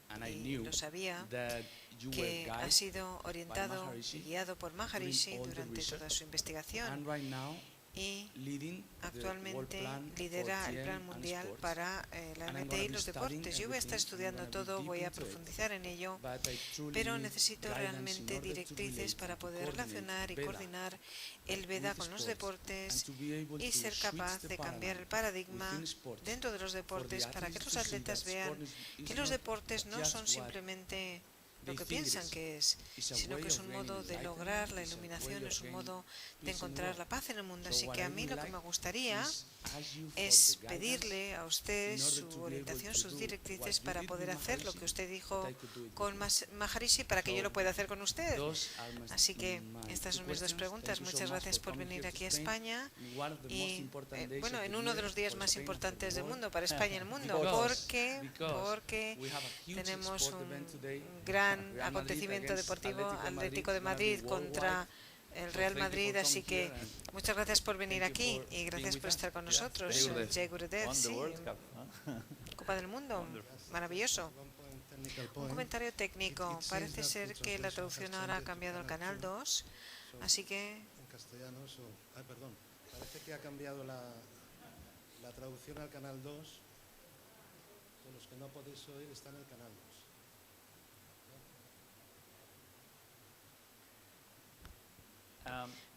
and I y knew lo sabía, that you were que ha guided sido orientado Maharishi y guiado por Maharishi during all the durante research. toda su investigación and right now y leading the World actualmente Plan lidera for el TM plan and mundial sports. para la And I'm MT gonna y be los studying deportes. Yo voy a estar everything, I'm estudiando gonna be todo, deep voy a into it. profundizar en ello, But I truly pero need necesito guidance in realmente order to directrices relate para and to poder coordinate relacionar y Veda coordinar el Veda with con los sports deportes and to be able y to ser switch capaz the de cambiar el paradigm paradigma within sports dentro de los for the deportes para que athletes los to see atletas that vean sport is que los not deportes no just son what simplemente lo they que think it piensan is. que es, It's a sino way que es of un modo gaining de lograr la enlightenment, it's a iluminación, way es of un gaining modo de peace in the encontrar world. la paz en el mundo. So Así what que I a mí would lo que like me gustaría is ask you for es the guidance pedirle a usted in order su to be able orientación, to sus do directrices what you para did poder with hacer lo Maharishi, que usted that dijo I could do it con with you. Maharishi para que yo lo pueda hacer con usted. Those are Así que my estas two son mis dos questions. preguntas. Thank you so Muchas much gracias for por coming venir here to aquí a Spain. España In one of the most y important days bueno, of en the uno de year los días for más Spain and for importantes the del world. mundo, para España y el mundo, Because porque we have a huge tenemos sport un event today. gran Real Madrid acontecimiento against deportivo, Atlético Atlético de de Madrid. It's gonna Madrid be contra worldwide. el So Real thank you Madrid, for así coming que here and muchas gracias por venir thank you aquí for y gracias being por with estar us. con Yeah, nosotros. Jai Gurudev. Jai Gurudev, Won the sí, World Cup, huh? Copa del Mundo, maravilloso. Un comentario técnico. Parece ser que la traducción ahora ha cambiado al canal 2, así que En castellano, perdón. Parece que ha cambiado la traducción al canal 2. Los que no podéis oír están en el canal 2.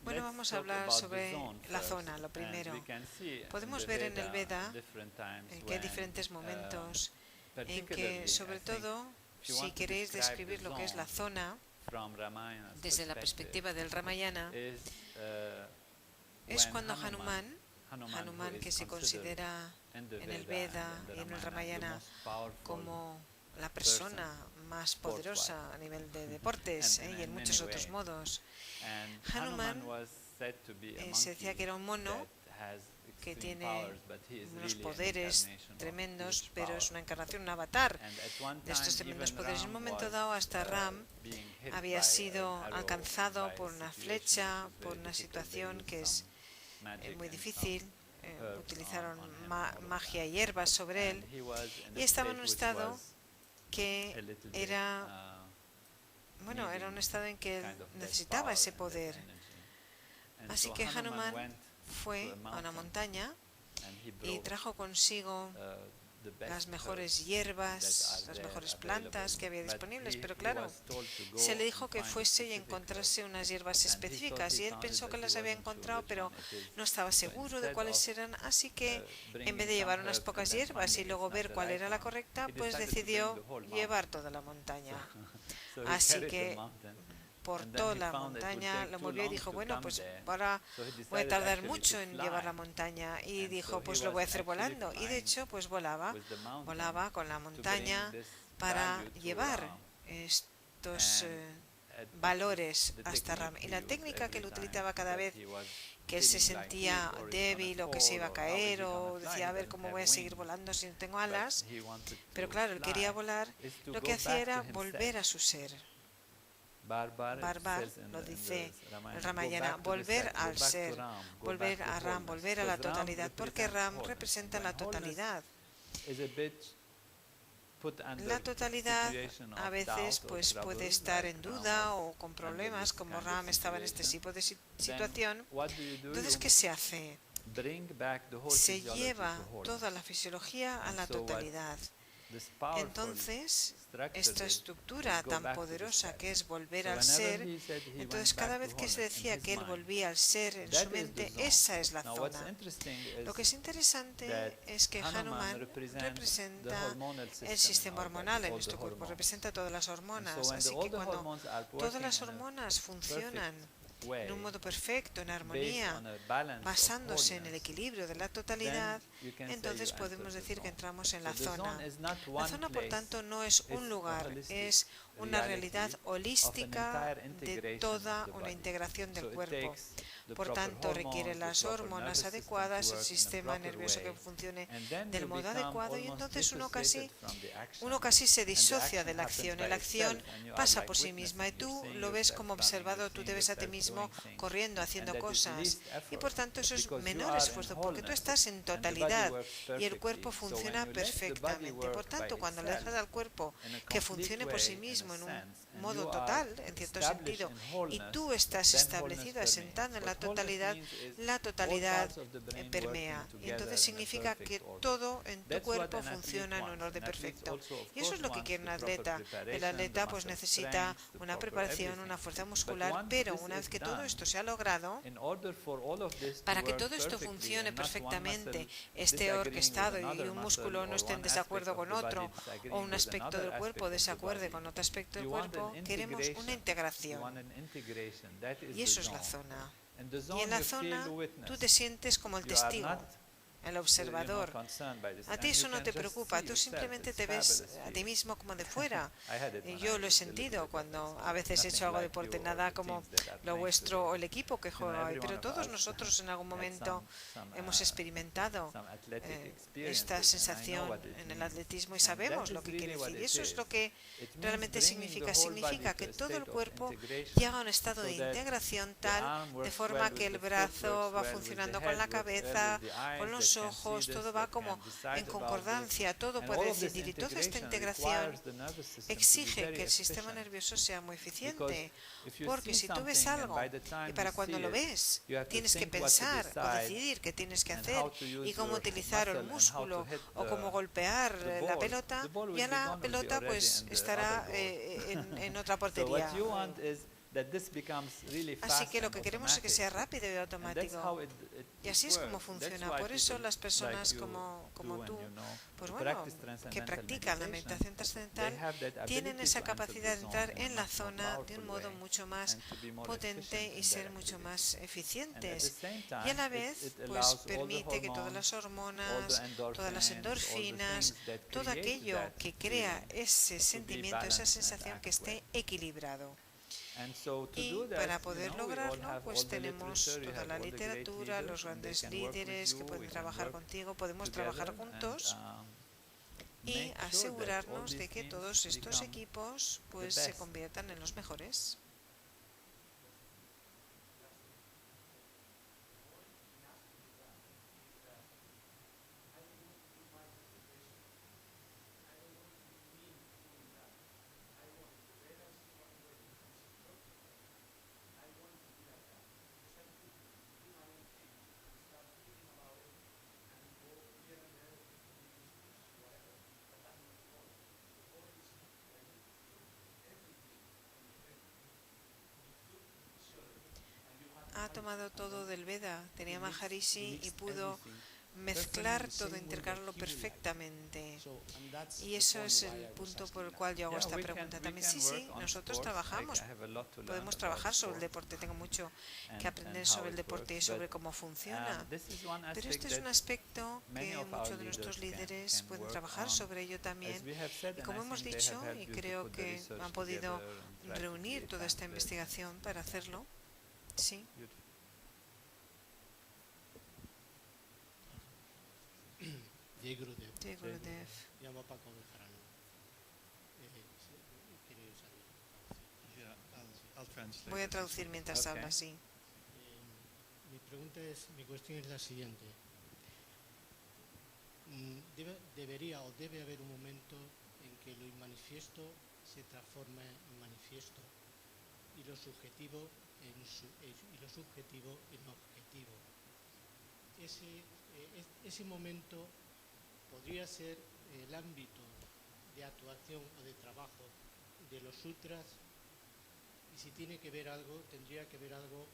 Bueno, Let's vamos a talk hablar about the sobre zone la first. zona, lo And primero. we can see Podemos in the ver en el Veda different times que hay when, diferentes momentos en particularly, que, sobre I think, todo, if you si want to queréis describe describir the lo que es la zone zona from Ramayana's desde la perspective, perspectiva del Ramayana, is, es when cuando Hanuman, who is que se considered considera in the en el Veda Veda and y en el the Ramayana most powerful como la persona más poderosa a nivel de deportes And y en in muchos many otros ways. modos. And Hanuman, was said to be a se decía que era un mono that has que extreme tiene powers, but he is unos really an poderes incarnation of tremendos, huge pero power. es una encarnación, un avatar And at one de estos time, tremendos even poderes. En un Ram momento was, dado, hasta Ram being hit había by sido an arrow, alcanzado by por a una situation flecha, which is por very una difficult. They situación used que es some magic muy and difícil. some herbs Utilizaron on him, magia y hierbas sobre él and he was in y a estaba en un state which estado was que a little bit, era, bueno, era un estado en que él kind of that necesitaba power ese and that poder. energy. And Así so que Hanuman Hanuman went fue to a a una mountain montaña and he y brought trajo consigo las mejores hierbas, las mejores plantas que había disponibles, pero claro, se le dijo que fuese y encontrase unas hierbas específicas y él pensó que las había encontrado, pero no estaba seguro de cuáles eran, así que en vez de llevar unas pocas hierbas y luego ver cuál era la correcta, pues decidió llevar toda la montaña. Así que portó la montaña, lo movió y dijo, bueno, pues ahora voy a tardar mucho en llevar la montaña, y dijo, pues lo voy a hacer volando, y de hecho pues volaba con la montaña para llevar estos valores hasta Ram. Y la técnica que él utilizaba cada vez que él se sentía débil o que se iba a caer o decía, a ver cómo voy a seguir volando si no tengo alas, pero claro, él quería volar, lo que hacía era volver a su ser. Barbar lo dice el Ramayana, volver al ser, volver a Ram, volver a la totalidad, porque Ram representa la totalidad. La totalidad a veces pues puede estar en duda o con problemas, como Ram estaba en este tipo de situación. Entonces, ¿qué se hace? Se lleva toda la fisiología a la totalidad. Entonces, esta estructura tan poderosa que es volver al ser, entonces cada vez que se decía que él volvía al ser en su mente, esa es la zona. Lo que es interesante es que Hanuman representa el sistema hormonal en nuestro cuerpo, representa todas las hormonas, así que cuando todas las hormonas funcionan en un modo perfecto, en armonía, basándose en el equilibrio de la totalidad, entonces podemos decir que entramos en la zona. La zona, por tanto, no es un lugar, es una realidad holística de toda una integración del cuerpo. Por tanto, requiere las hormonas adecuadas, el sistema nervioso que funcione del modo adecuado, y entonces uno casi se disocia de la acción. La acción pasa por sí misma y tú lo ves como observador, tú te ves a ti mismo corriendo, haciendo cosas, y por tanto eso es menor esfuerzo porque tú estás en totalidad y el cuerpo funciona perfectamente. Por tanto, cuando le dejas al cuerpo que funcione por sí mismo en un modo total, en cierto sentido, y tú estás establecido, asentado en la totalidad permea, y entonces significa que todo en tu cuerpo funciona en un orden perfecto. Y eso es lo que quiere un atleta. El atleta pues necesita una preparación, una fuerza muscular, pero una vez que todo esto se ha logrado, para que todo esto funcione perfectamente, esté orquestado y un músculo no esté en desacuerdo con otro, o un aspecto del cuerpo desacuerde con otro aspecto del cuerpo, queremos una integración. Y eso es la zona. Y en la zona tú te sientes como el testigo, el observador. A ti eso no te preocupa, tú simplemente te ves a ti mismo como de fuera. Y yo lo he sentido cuando a veces he hecho algo de deporte, nada como lo vuestro o el equipo que juega hoy, pero todos nosotros en algún momento hemos experimentado esta sensación en el atletismo y sabemos lo que quiere decir. Y eso es lo que realmente significa. Significa que todo el cuerpo llega a un estado de integración tal, de forma que el brazo va funcionando con la cabeza, con los ojos, todo va como en concordancia, todo puede decidir, y toda esta integración exige que el sistema nervioso sea muy eficiente, porque si tú ves algo y para cuando lo ves tienes que pensar o decidir qué tienes que hacer y cómo utilizar el músculo o cómo golpear la pelota, ya la pelota pues estará en otra portería. Así que lo que queremos es que sea rápido y automático. Y así es como funciona. Por eso las personas como tú, pues bueno, que practican la meditación trascendental, tienen esa capacidad de entrar en la zona de un modo mucho más potente y ser mucho más eficientes. Y a la vez, pues permite que todas las hormonas, todas las endorfinas, todo aquello que crea ese sentimiento, esa sensación, que esté equilibrado. Y para poder lograrlo, pues tenemos toda la literatura, los grandes líderes que pueden trabajar contigo, podemos trabajar juntos y asegurarnos de que todos estos equipos pues se conviertan en los mejores. tomado todo del Veda, tenía He mixed- he Maharishi y mixed pudo everything. mezclar Perfectly the todo, same integrarlo word that he would like. perfectamente. And that's Y the eso point es why el I was punto por el asking cual yo hago Yeah, esta we can pregunta we también. can Sí, work sí, on nosotros sports. trabajamos. I have a lot to learn Podemos about trabajar sobre el sport deporte, tengo mucho que and aprender how sobre el it deporte y works, sobre but, cómo funciona. this is one Pero aspect este es un that aspecto many que of our muchos de nuestros leaders líderes can pueden work trabajar on. sobre ello As también. we have said, Y and como I hemos think they have dicho, y helped you to creo put the que research han podido together and try to reunir create toda esta pamphlets. investigación para hacerlo, sí. Beautiful. Jai Gurudev. Jai Gurudev. Llamo Paco Bejarano. ¿Queréis saber? Yeah, I'll translate. Voy a as traducir well. mientras Ok. habla, sí. Mi cuestión es la siguiente. Debería o debe haber un momento en que lo inmanifiesto se transforme en manifiesto y lo subjetivo en objetivo. Ese momento podría ser el ámbito de actuación o de trabajo de los sutras, y si tiene que ver algo, tendría que ver algo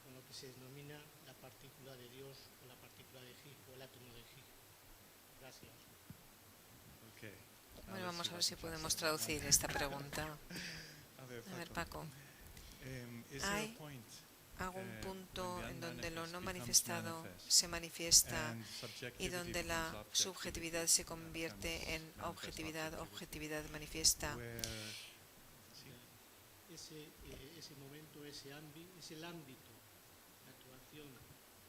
con lo que se denomina la partícula de Dios o la partícula de Higgs o el átomo de Higgs. Gracias. Okay. Bueno, let's vamos see a ver if I si can podemos translate that one. traducir esta pregunta. A A ver, Paco, Is there Hay a point algún punto when the en donde lo no unmanifest becomes manifestado manifest se manifiesta and y subjectivity donde becomes la objectivity, subjetividad se that convierte becomes en manifest objetividad, objectivity, objetividad manifiesta? where Ese momento, es el ámbito de actuación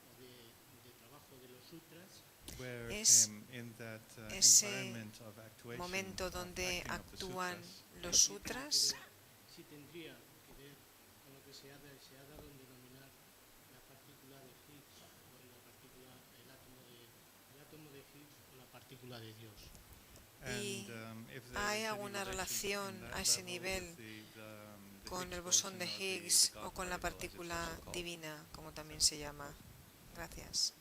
o de trabajo de los sutras, Es in that ese environment of actuation, momento of donde acting of the actúan sutras, los sutras. sí tendría que ver con lo que se ha dado en denominar la partícula de Higgs o el átomo de Higgs o la partícula de Dios. Y if there ¿hay is any alguna relación in that a ese level nivel with the con el Higgs bosón de boson or the Higgs God o con la particle, as it's partícula also called? divina, como también se llama? Gracias.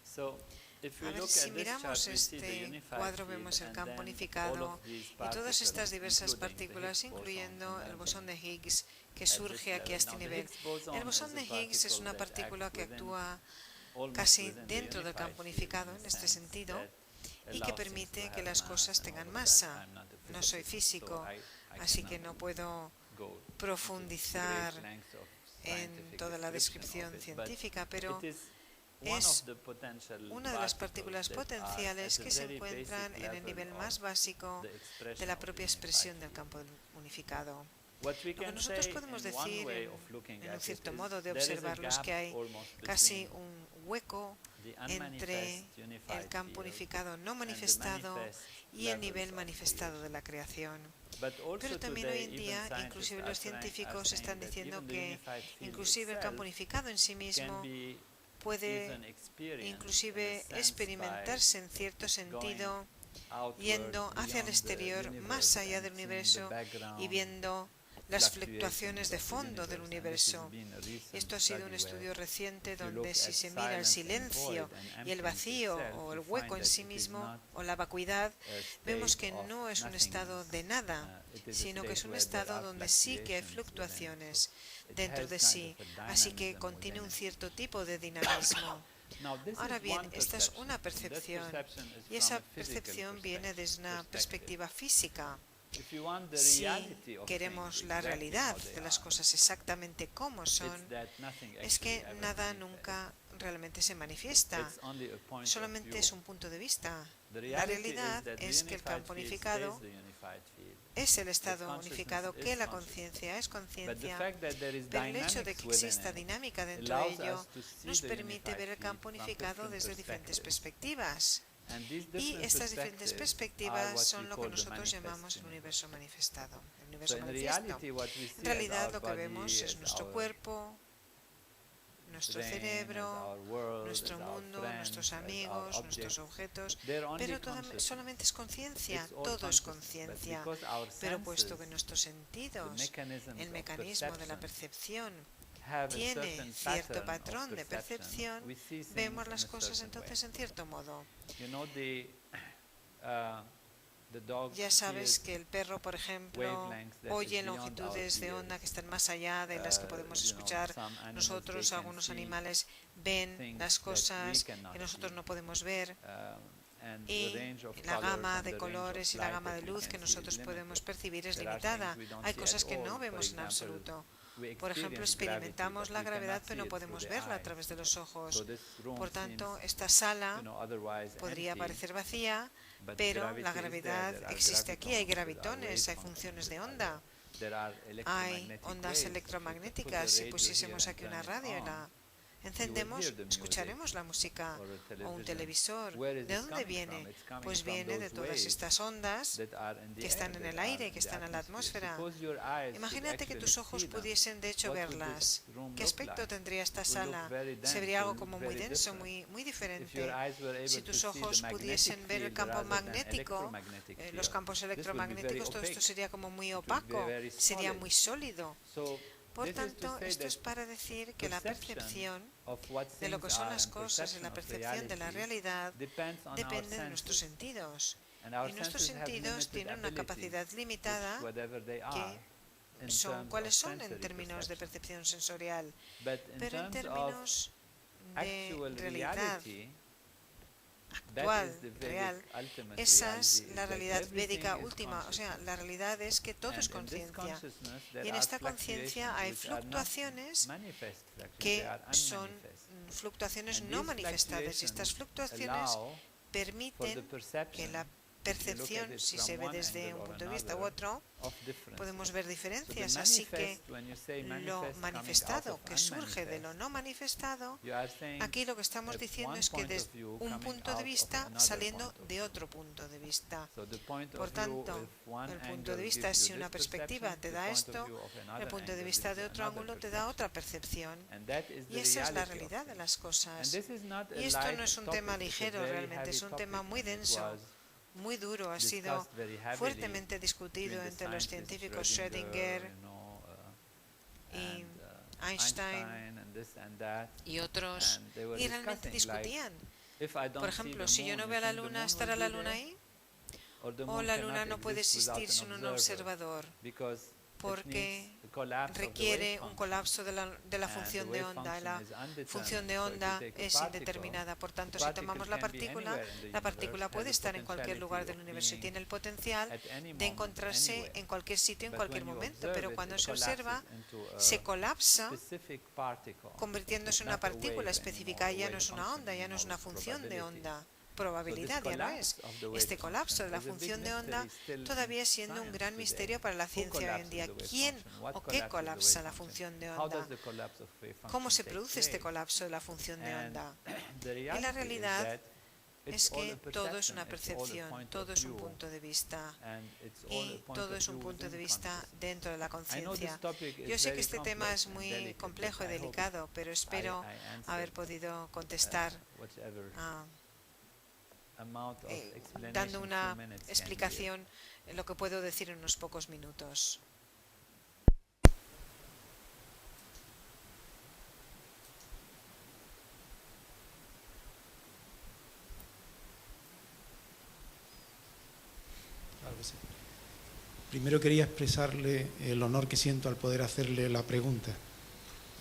So, if we A ver, look si at this miramos chart, we see the este unified cuadro, field vemos el and campo then all unificado of these y todas particles, estas diversas including the partículas, Higgs boson incluyendo el emerging bosón de Higgs que at surge this aquí a level. este Now, the nivel. Higgs boson El bosón is de a Higgs es una particle that partícula que acts within actúa almost casi within the dentro del unified campo field unificado in en the este sense sentido that y que allows things to permite que have las mass cosas and tengan all of that. masa. I'm not a No soy physicist, so físico, I así que cannot no puedo go into profundizar great lengths of en scientific toda la description descripción of it, científica, but pero it is one es of the potential una de las particles partículas that are potenciales at que the se very encuentran basic en el level nivel of más básico the de expression la of the propia unified expresión del field. campo unificado. What we Lo que can nosotros say podemos in one decir way of looking en at un it cierto is modo de there is a observarlo es gap que hay almost casi between un hueco the entre unmanifest unified el campo field unificado no and the manifestado manifest y el levels nivel of manifestado de creation. la creación. But also Pero también hoy today, en even día, scientists inclusive are los saying científicos están that diciendo even the que unified field inclusive el campo itself unificado en sí can mismo be puede even experienced in inclusive a sense experimentarse en cierto by sentido outward yendo hacia el beyond the exterior, universe más allá and del seeing the universo y background viendo las fluctuaciones fluctuations de of the fondo del universe. And universo. this has been a recent Esto ha sido un study estudio where reciente if you donde look si at se mira el silence and silencio void and y el emptiness vacío itself, o el you hueco find en that sí it is mismo not o la vacuidad, a vemos state que of no es un estado de nada, it is a sino que es state un where there estado are donde sí que hay fluctuations within. fluctuaciones It dentro has de kind sí, of a así que dynamism contiene within un it. cierto tipo de dinamismo. Now, this Ahora is bien, one esta es perception, una and that percepción perception is y from esa a physical percepción viene desde una perspective. perspectiva física. If you want the Si reality of queremos things la exactly realidad how they de las are, cosas exactamente como son, it's that nothing es que actually ever nada manifests. nunca realmente se manifiesta, It's only a point of solamente view. es un punto de vista. The La reality is realidad that the es que el unified campo field unificado stays the unified field. es el estado consciousness unificado, is que la consciousness. conciencia es But the conciencia, fact that there is pero el hecho de dynamics que within exista it dinámica dentro de allows ello us to see nos the permite unified ver el field campo from unificado different desde diferentes perspectives. perspectivas. And these Y different estas diferentes perspectives are perspectivas what son we lo que call the nosotros manifest llamamos el universo manifestado, el So universo in manifiesto. reality, what we see En realidad as lo our que body, vemos es as nuestro our cuerpo, nuestro brain, as cerebro, our world, nuestro as our mundo, friends, nuestros as our amigos, objects, nuestros objetos, they're only pero consciousness. solamente es conciencia, It's all todo es consciousness. But conciencia. because our Pero puesto que senses, nuestros the sentidos, mechanisms el of mecanismo de la perception percepción, have a tiene certain cierto pattern patrón de of percepción, we see things vemos in las a cosas certain way. entonces en cierto modo. You know, Ya sabes que el perro, por ejemplo, oye longitudes de onda que están más allá de las que podemos escuchar nosotros. Algunos animales ven las cosas que nosotros no podemos ver. Y la gama de colores y la gama de luz que nosotros podemos percibir es limitada. Hay cosas que no vemos en absoluto. Por ejemplo, experimentamos la gravedad, pero no podemos verla a través de los ojos. Por tanto, esta sala podría parecer vacía, pero la gravedad existe aquí. Hay gravitones, hay funciones de onda, hay ondas electromagnéticas. Si pusiésemos aquí una radio y la encendemos, escucharemos la música o un televisor. ¿De dónde viene? Pues viene de todas estas ondas que están en el aire, que están en la atmósfera. Imagínate que tus ojos pudiesen de hecho verlas. ¿Qué aspecto tendría esta sala? Se vería algo como muy denso, muy diferente. Si tus ojos pudiesen ver el campo magnético, los campos electromagnéticos, todo esto sería como muy opaco, sería muy sólido. Por tanto, esto es para decir que la percepción de lo que son las cosas y la percepción de la realidad depende de nuestros sentidos. Y nuestros sentidos tienen una capacidad limitada que son cuáles son en términos de percepción sensorial. Pero en términos de realidad actual, real, esa es la realidad védica última. O sea, la realidad es que todo es conciencia. Y en esta conciencia hay fluctuaciones que son fluctuaciones no manifestadas. Y estas fluctuaciones permiten que la percepción, si se ve desde un punto de vista u otro, podemos ver diferencias. Así que lo manifestado que surge de lo no manifestado, aquí lo que estamos diciendo es que desde un punto de vista saliendo de otro punto de vista. Por tanto, el punto de vista, si una perspectiva te da esto, el punto de vista de otro ángulo te da otra percepción. Y esa es la realidad de las cosas. Y esto no es un tema ligero realmente, es un tema muy denso, muy duro. Ha sido fuertemente discutido entre los científicos Schrödinger y Einstein y otros, y realmente discutían. Por ejemplo, si yo no veo a la luna, ¿estará la luna ahí? O la luna no puede existir sin un observador, porque requiere un colapso de la función de onda. Y la función de onda es indeterminada. Por tanto, si tomamos la partícula puede estar en cualquier lugar del universo y tiene el potencial de encontrarse en cualquier sitio, en cualquier momento. Pero cuando se observa, se colapsa, convirtiéndose en una partícula específica. Ya no es una onda, ya no es una función de onda. Probabilidad ya no es. Este colapso de la función de onda todavía siendo un gran misterio para la ciencia hoy en día. ¿Quién o qué colapsa la función de onda? ¿Cómo se produce este colapso de la función de onda? Y la realidad es que todo es una percepción, todo es un punto de vista, y todo es un punto de vista dentro de la conciencia. Yo sé que este tema es muy complejo y delicado, pero espero haber podido contestar dando una explicación en lo que puedo decir en unos pocos minutos. Claro que sí. Primero quería expresarle el honor que siento al poder hacerle la pregunta.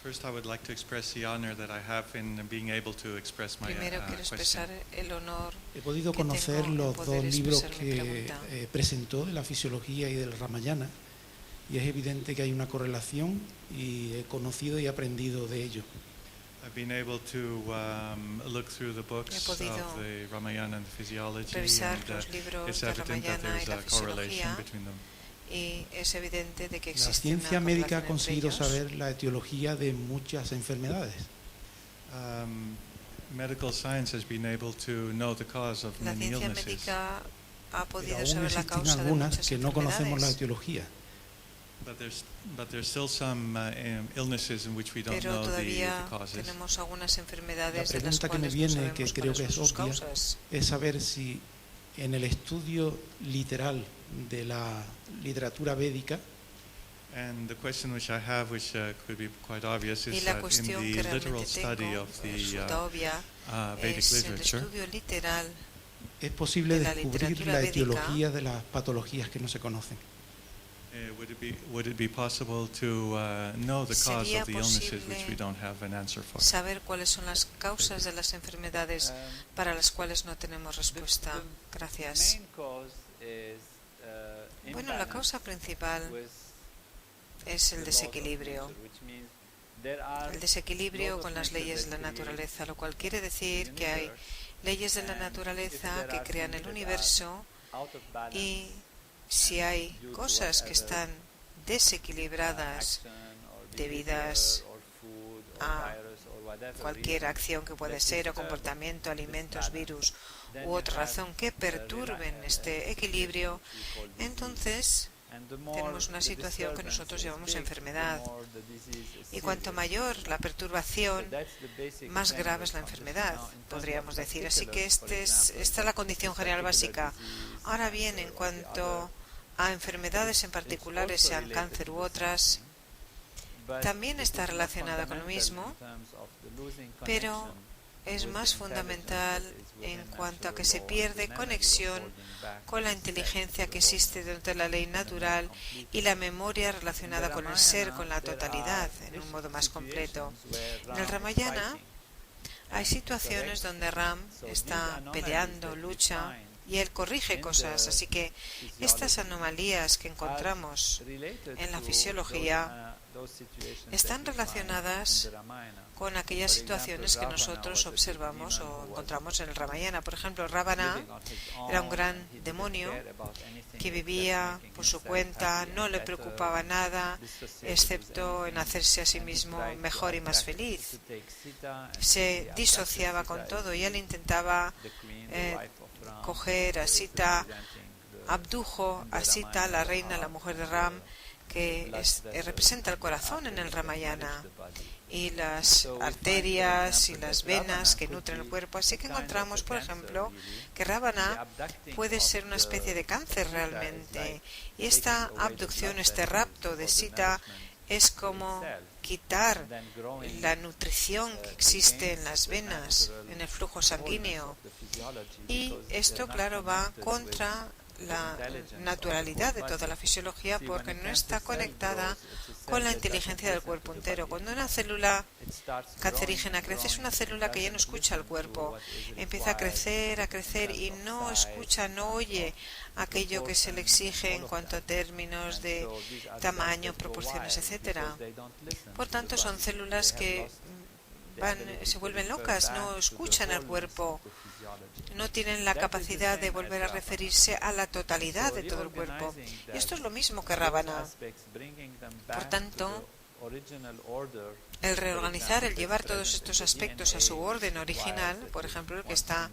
First, I would like to express the honor that I have in being able to express my Primero quiero expresar question. el honor He podido que conocer tengo en los poder dos libros expresar mi que pregunta. presentó de la fisiología y del Ramayana, y es evidente que hay una correlación y he conocido y aprendido de ello. I've been able to look through the books He podido of the Ramayana and the physiology, revisar and los libros it's de evident that Ramayana y there's la a correlation fisiología, between them. y es evidente de que La existe ciencia una médica ha correlación conseguido entre ellos. saber la etiología de muchas enfermedades. Medical science has been able to know the cause of La many ciencia illnesses. médica ha Pero podido aún saber la existen causa de algunas muchas que no conocemos la enfermedades, etiología. But there's still some illnesses in which we don't pero know the todavía causes. tenemos algunas La enfermedades de las pregunta que me cuales no viene, sabemos que creo cuáles que son es sus obvia, causas. es saber si en el estudio literal de la literatura védica And the question which I have, which could be quite obvious, Y is la that in cuestión the que literal realmente study tengo, of the resulta obvia, Vedic es el literature, estudio literal ¿Es posible de la descubrir literatura la védica, etiología de las patologías que no se conocen? Would it be possible to know the cause ¿Sería of the illnesses which posible we don't have an answer for? saber cuáles son las causas de las enfermedades para las cuales no tenemos respuesta? Gracias. Bueno, la causa principal es el desequilibrio. El desequilibrio con las leyes de la naturaleza, lo cual quiere decir que hay leyes de la naturaleza que crean el universo, y si hay cosas que están desequilibradas debidas a cualquier acción que puede ser, o comportamiento, alimentos, virus u otra razón que perturben este equilibrio, entonces tenemos una situación que nosotros llamamos enfermedad. Y cuanto mayor la perturbación, más grave es la enfermedad, podríamos decir. Así que esta es la condición general básica. Ahora bien, en cuanto a enfermedades en particulares, sean cáncer u otras, también está relacionada con lo mismo, pero es más fundamental en cuanto a que se pierde conexión con la inteligencia que existe dentro de la ley natural y la memoria relacionada con el ser, con la totalidad, en un modo más completo. En el Ramayana hay situaciones donde Ram está peleando, lucha, y él corrige cosas, así que estas anomalías que encontramos en la fisiología están relacionadas con aquellas situaciones que nosotros observamos o encontramos en el Ramayana. Por ejemplo, Ravana era un gran demonio que vivía por su cuenta, no le preocupaba nada, excepto en hacerse a sí mismo mejor y más feliz. Se disociaba con todo y él intentaba coger a Sita, abdujo a Sita, la reina, la mujer de Ram, que representa el corazón en el Ramayana, y las arterias y las venas que nutren el cuerpo. Así que encontramos, por ejemplo, que Ravana puede ser una especie de cáncer realmente, y esta abducción, este rapto de Sita, es como quitar la nutrición que existe en las venas, en el flujo sanguíneo, y esto, claro, va contra la naturalidad de toda la fisiología, porque no está conectada con la inteligencia del cuerpo entero. Cuando una célula cancerígena crece, es una célula que ya no escucha al cuerpo, empieza a crecer y no escucha, no oye aquello que se le exige en cuanto a términos de tamaño, proporciones, etcétera. Por tanto, son células que se vuelven locas, no escuchan al cuerpo, no tienen la capacidad de volver a referirse a la totalidad de todo el cuerpo. Y esto es lo mismo que Ravana. Por tanto, el reorganizar, el llevar todos estos aspectos a su orden original, por ejemplo, el que está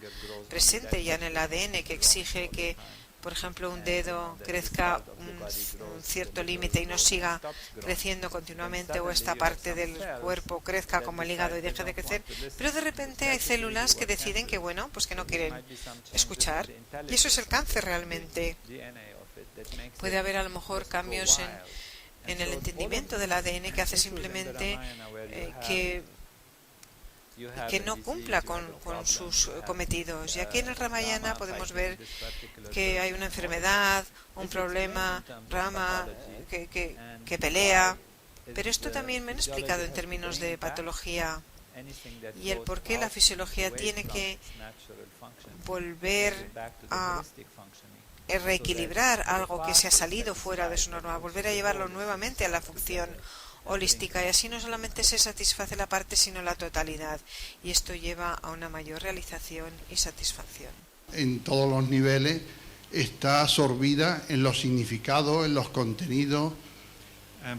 presente ya en el ADN, que exige que, por ejemplo, un dedo crezca un cierto límite y no siga creciendo continuamente, o esta parte del cuerpo crezca como el hígado y deje de crecer, pero de repente hay células que deciden que, bueno, pues que no quieren escuchar, y eso es el cáncer realmente. Puede haber a lo mejor cambios en el entendimiento del ADN que hace simplemente que no cumpla con sus cometidos. Y aquí en el Ramayana podemos ver que hay una enfermedad, un problema, Rama que pelea, pero esto también me han explicado en términos de patología y el por qué la fisiología tiene que volver a reequilibrar algo que se ha salido fuera de su norma, volver a llevarlo nuevamente a la función holística, y así no solamente se satisface la parte sino la totalidad, y esto lleva a una mayor realización y satisfacción. En todos los niveles está absorbida en los significados, en los contenidos.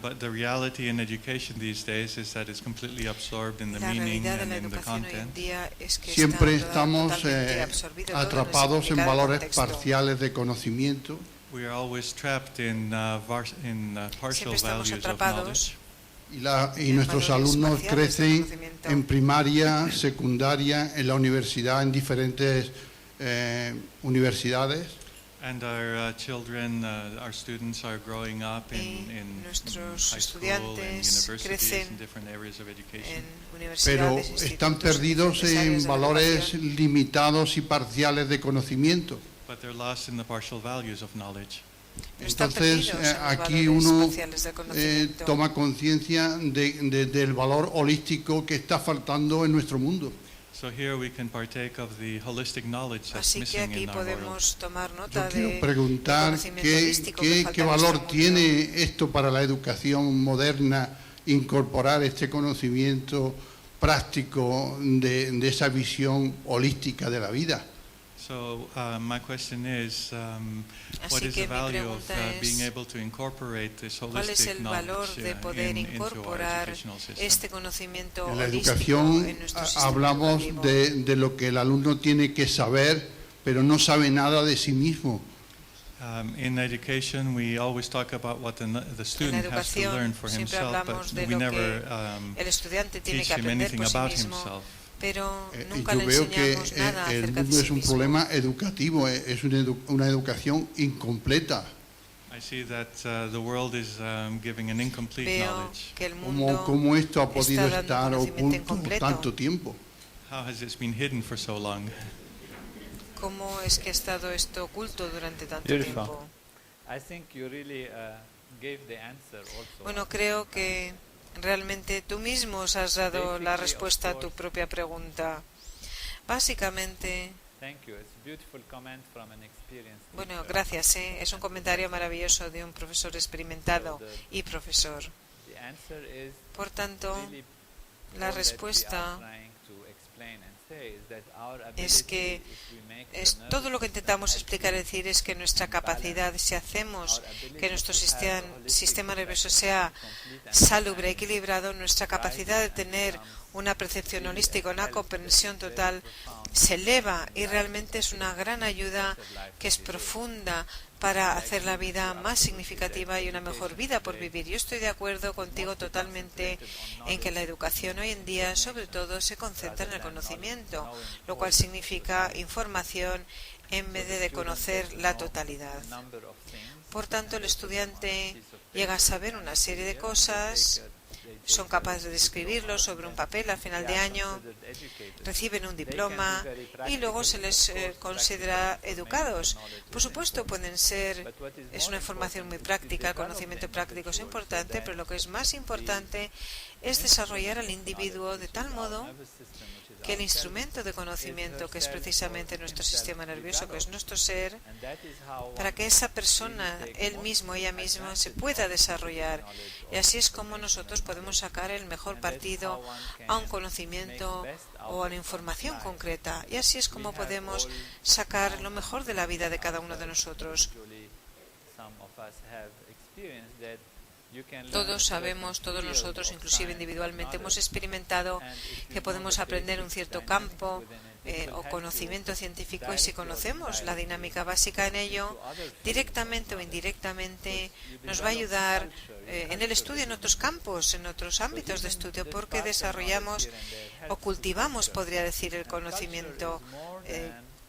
But the reality in education these days is that it's completely absorbed in the meaning and in the content. Siempre estamos atrapados en valores parciales de conocimiento. We are always trapped in partial values of knowledge. Y nuestros alumnos crecen en primaria, secundaria, en la universidad, en diferentes universidades. And our children, our students are growing up in nuestros high school and estudiantes universities crecen and different areas of education. en Pero universidades, están institutos, perdidos diferentes áreas en de la valores educación, limitados y parciales de conocimiento. But they're lost in the partial values of knowledge. están Entonces, perdidos en los aquí valores uno parciales del conocimiento. toma conciencia del valor holístico que está faltando en nuestro mundo. So here we can partake of the holistic knowledge that's Así que missing aquí in our world. podemos tomar Yo nota quiero del preguntar conocimiento holístico que falta qué en valor nuestro mundo. tiene esto para la educación moderna, incorporar este conocimiento práctico de esa visión holística de la vida. So my question is, what Así is que the mi value of pregunta es, being able to incorporate this ¿cuál es holistic el valor knowledge de poder into our incorporar educational system? este conocimiento En la holístico educación en nuestro sistema hablamos educativo? de lo que el alumno tiene que saber, pero no sabe nada de sí mismo. In education, we always talk about what the student has to learn educación for siempre himself, hablamos but de we lo never El estudiante tiene teach que him aprender anything por sí about mismo, himself. pero Y nunca yo le veo que enseñamos nada el acerca de mundo sí es un mismo. problema educativo, es una educación incompleta. I see that the world is giving an incomplete Veo knowledge. que el mundo ¿Cómo esto ha podido está dando estar conocimiento oculto incompleto. tanto tiempo? How has this been hidden for so long? ¿Cómo es que ha estado esto oculto durante tanto Beautiful. tiempo? I think you really gave the answer also. Bueno, creo que realmente tú mismo os has dado la Basically, respuesta a of tu course. propia pregunta. Básicamente, Thank you. It's a beautiful comment from an experienced bueno, teacher. gracias, es un comentario maravilloso de un profesor experimentado y profesor. The answer is Por tanto, really la all that we respuesta are trying to explain and say is that our es ability, que if we make the es nervous todo lo que system intentamos healthy, explicar y decir es que nuestra capacidad, si hacemos que nuestro sistema nervioso sea salubre, equilibrado, nuestra capacidad de tener una percepción holística, una comprensión total, se eleva y realmente es una gran ayuda que es profunda para hacer la vida más significativa y una mejor vida por vivir. Yo estoy de acuerdo contigo totalmente en que la educación hoy en día sobre todo se concentra en el conocimiento, lo cual significa información en vez de conocer la totalidad. Por tanto, el estudiante llega a saber una serie de cosas, son capaces de describirlo sobre un papel al final de año, reciben un diploma y luego se les considera educados. Por supuesto, es una información muy práctica, el conocimiento práctico es importante, pero lo que es más importante es desarrollar al individuo de tal modo que el instrumento de conocimiento, que es precisamente nuestro sistema nervioso, que es nuestro ser, para que esa persona, él mismo, ella misma, se pueda desarrollar. Y así es como nosotros podemos sacar el mejor partido a un conocimiento o a una información concreta. Y así es como podemos sacar lo mejor de la vida de cada uno de nosotros. Todos sabemos, todos nosotros, inclusive individualmente, hemos experimentado que podemos aprender un cierto campo o conocimiento científico, y si conocemos la dinámica básica en ello, directamente o indirectamente nos va a ayudar en el estudio en otros campos, en otros ámbitos de estudio, porque desarrollamos o cultivamos, podría decir, el conocimiento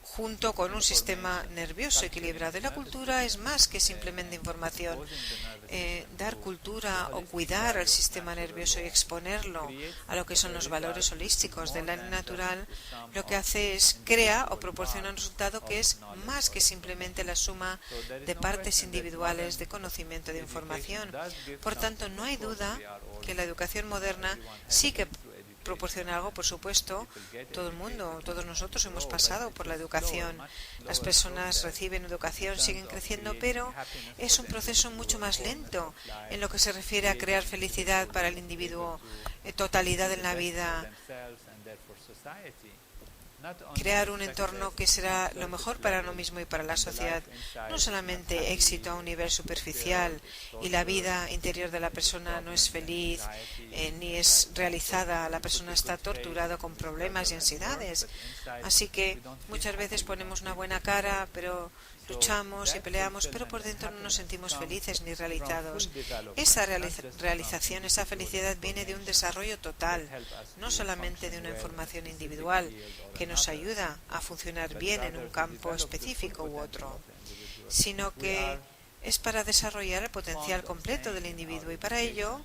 junto con un sistema nervioso equilibrado. Y la cultura es más que simplemente información. Dar cultura o cuidar al sistema nervioso y exponerlo a lo que son los valores holísticos de la ley natural, lo que hace es crea o proporciona un resultado que es más que simplemente la suma de partes individuales de conocimiento de información. Por tanto, no hay duda que la educación moderna sí que proporciona algo, por supuesto. Todo el mundo, todos nosotros hemos pasado por la educación. Las personas reciben educación, siguen creciendo, pero es un proceso mucho más lento en lo que se refiere a crear felicidad para el individuo, totalidad en la vida, crear un entorno que será lo mejor para uno mismo y para la sociedad. No solamente éxito a un nivel superficial y la vida interior de la persona no es feliz ni es realizada, la persona está torturada con problemas y ansiedades. Así que muchas veces ponemos una buena cara, pero luchamos y peleamos, pero por dentro no nos sentimos felices ni realizados. Esa realización, esa felicidad viene de un desarrollo total, no solamente de una información individual que nos ayuda a funcionar bien en un campo específico u otro, sino que es para desarrollar el potencial completo del individuo. Y para ello,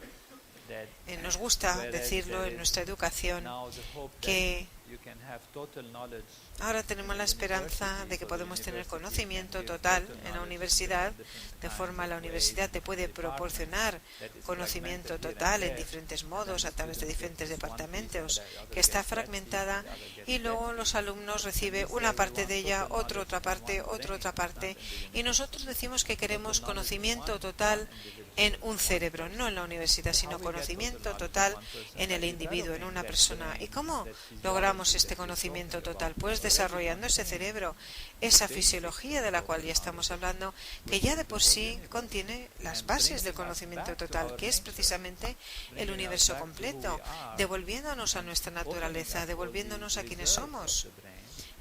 nos gusta decirlo en nuestra educación, que ahora tenemos la esperanza de que podemos tener conocimiento total en la universidad, de forma la universidad te puede proporcionar conocimiento total en diferentes modos, a través de diferentes departamentos, que está fragmentada, y luego los alumnos reciben una parte de ella, otra parte, y nosotros decimos que queremos conocimiento total en un cerebro, no en la universidad, sino conocimiento total en el individuo, en una persona. ¿Y cómo logramos este conocimiento total? Pues desarrollando ese cerebro, esa fisiología de la cual ya estamos hablando, que ya de por sí contiene las bases del conocimiento total, que es precisamente el universo completo, devolviéndonos a nuestra naturaleza, devolviéndonos a quienes somos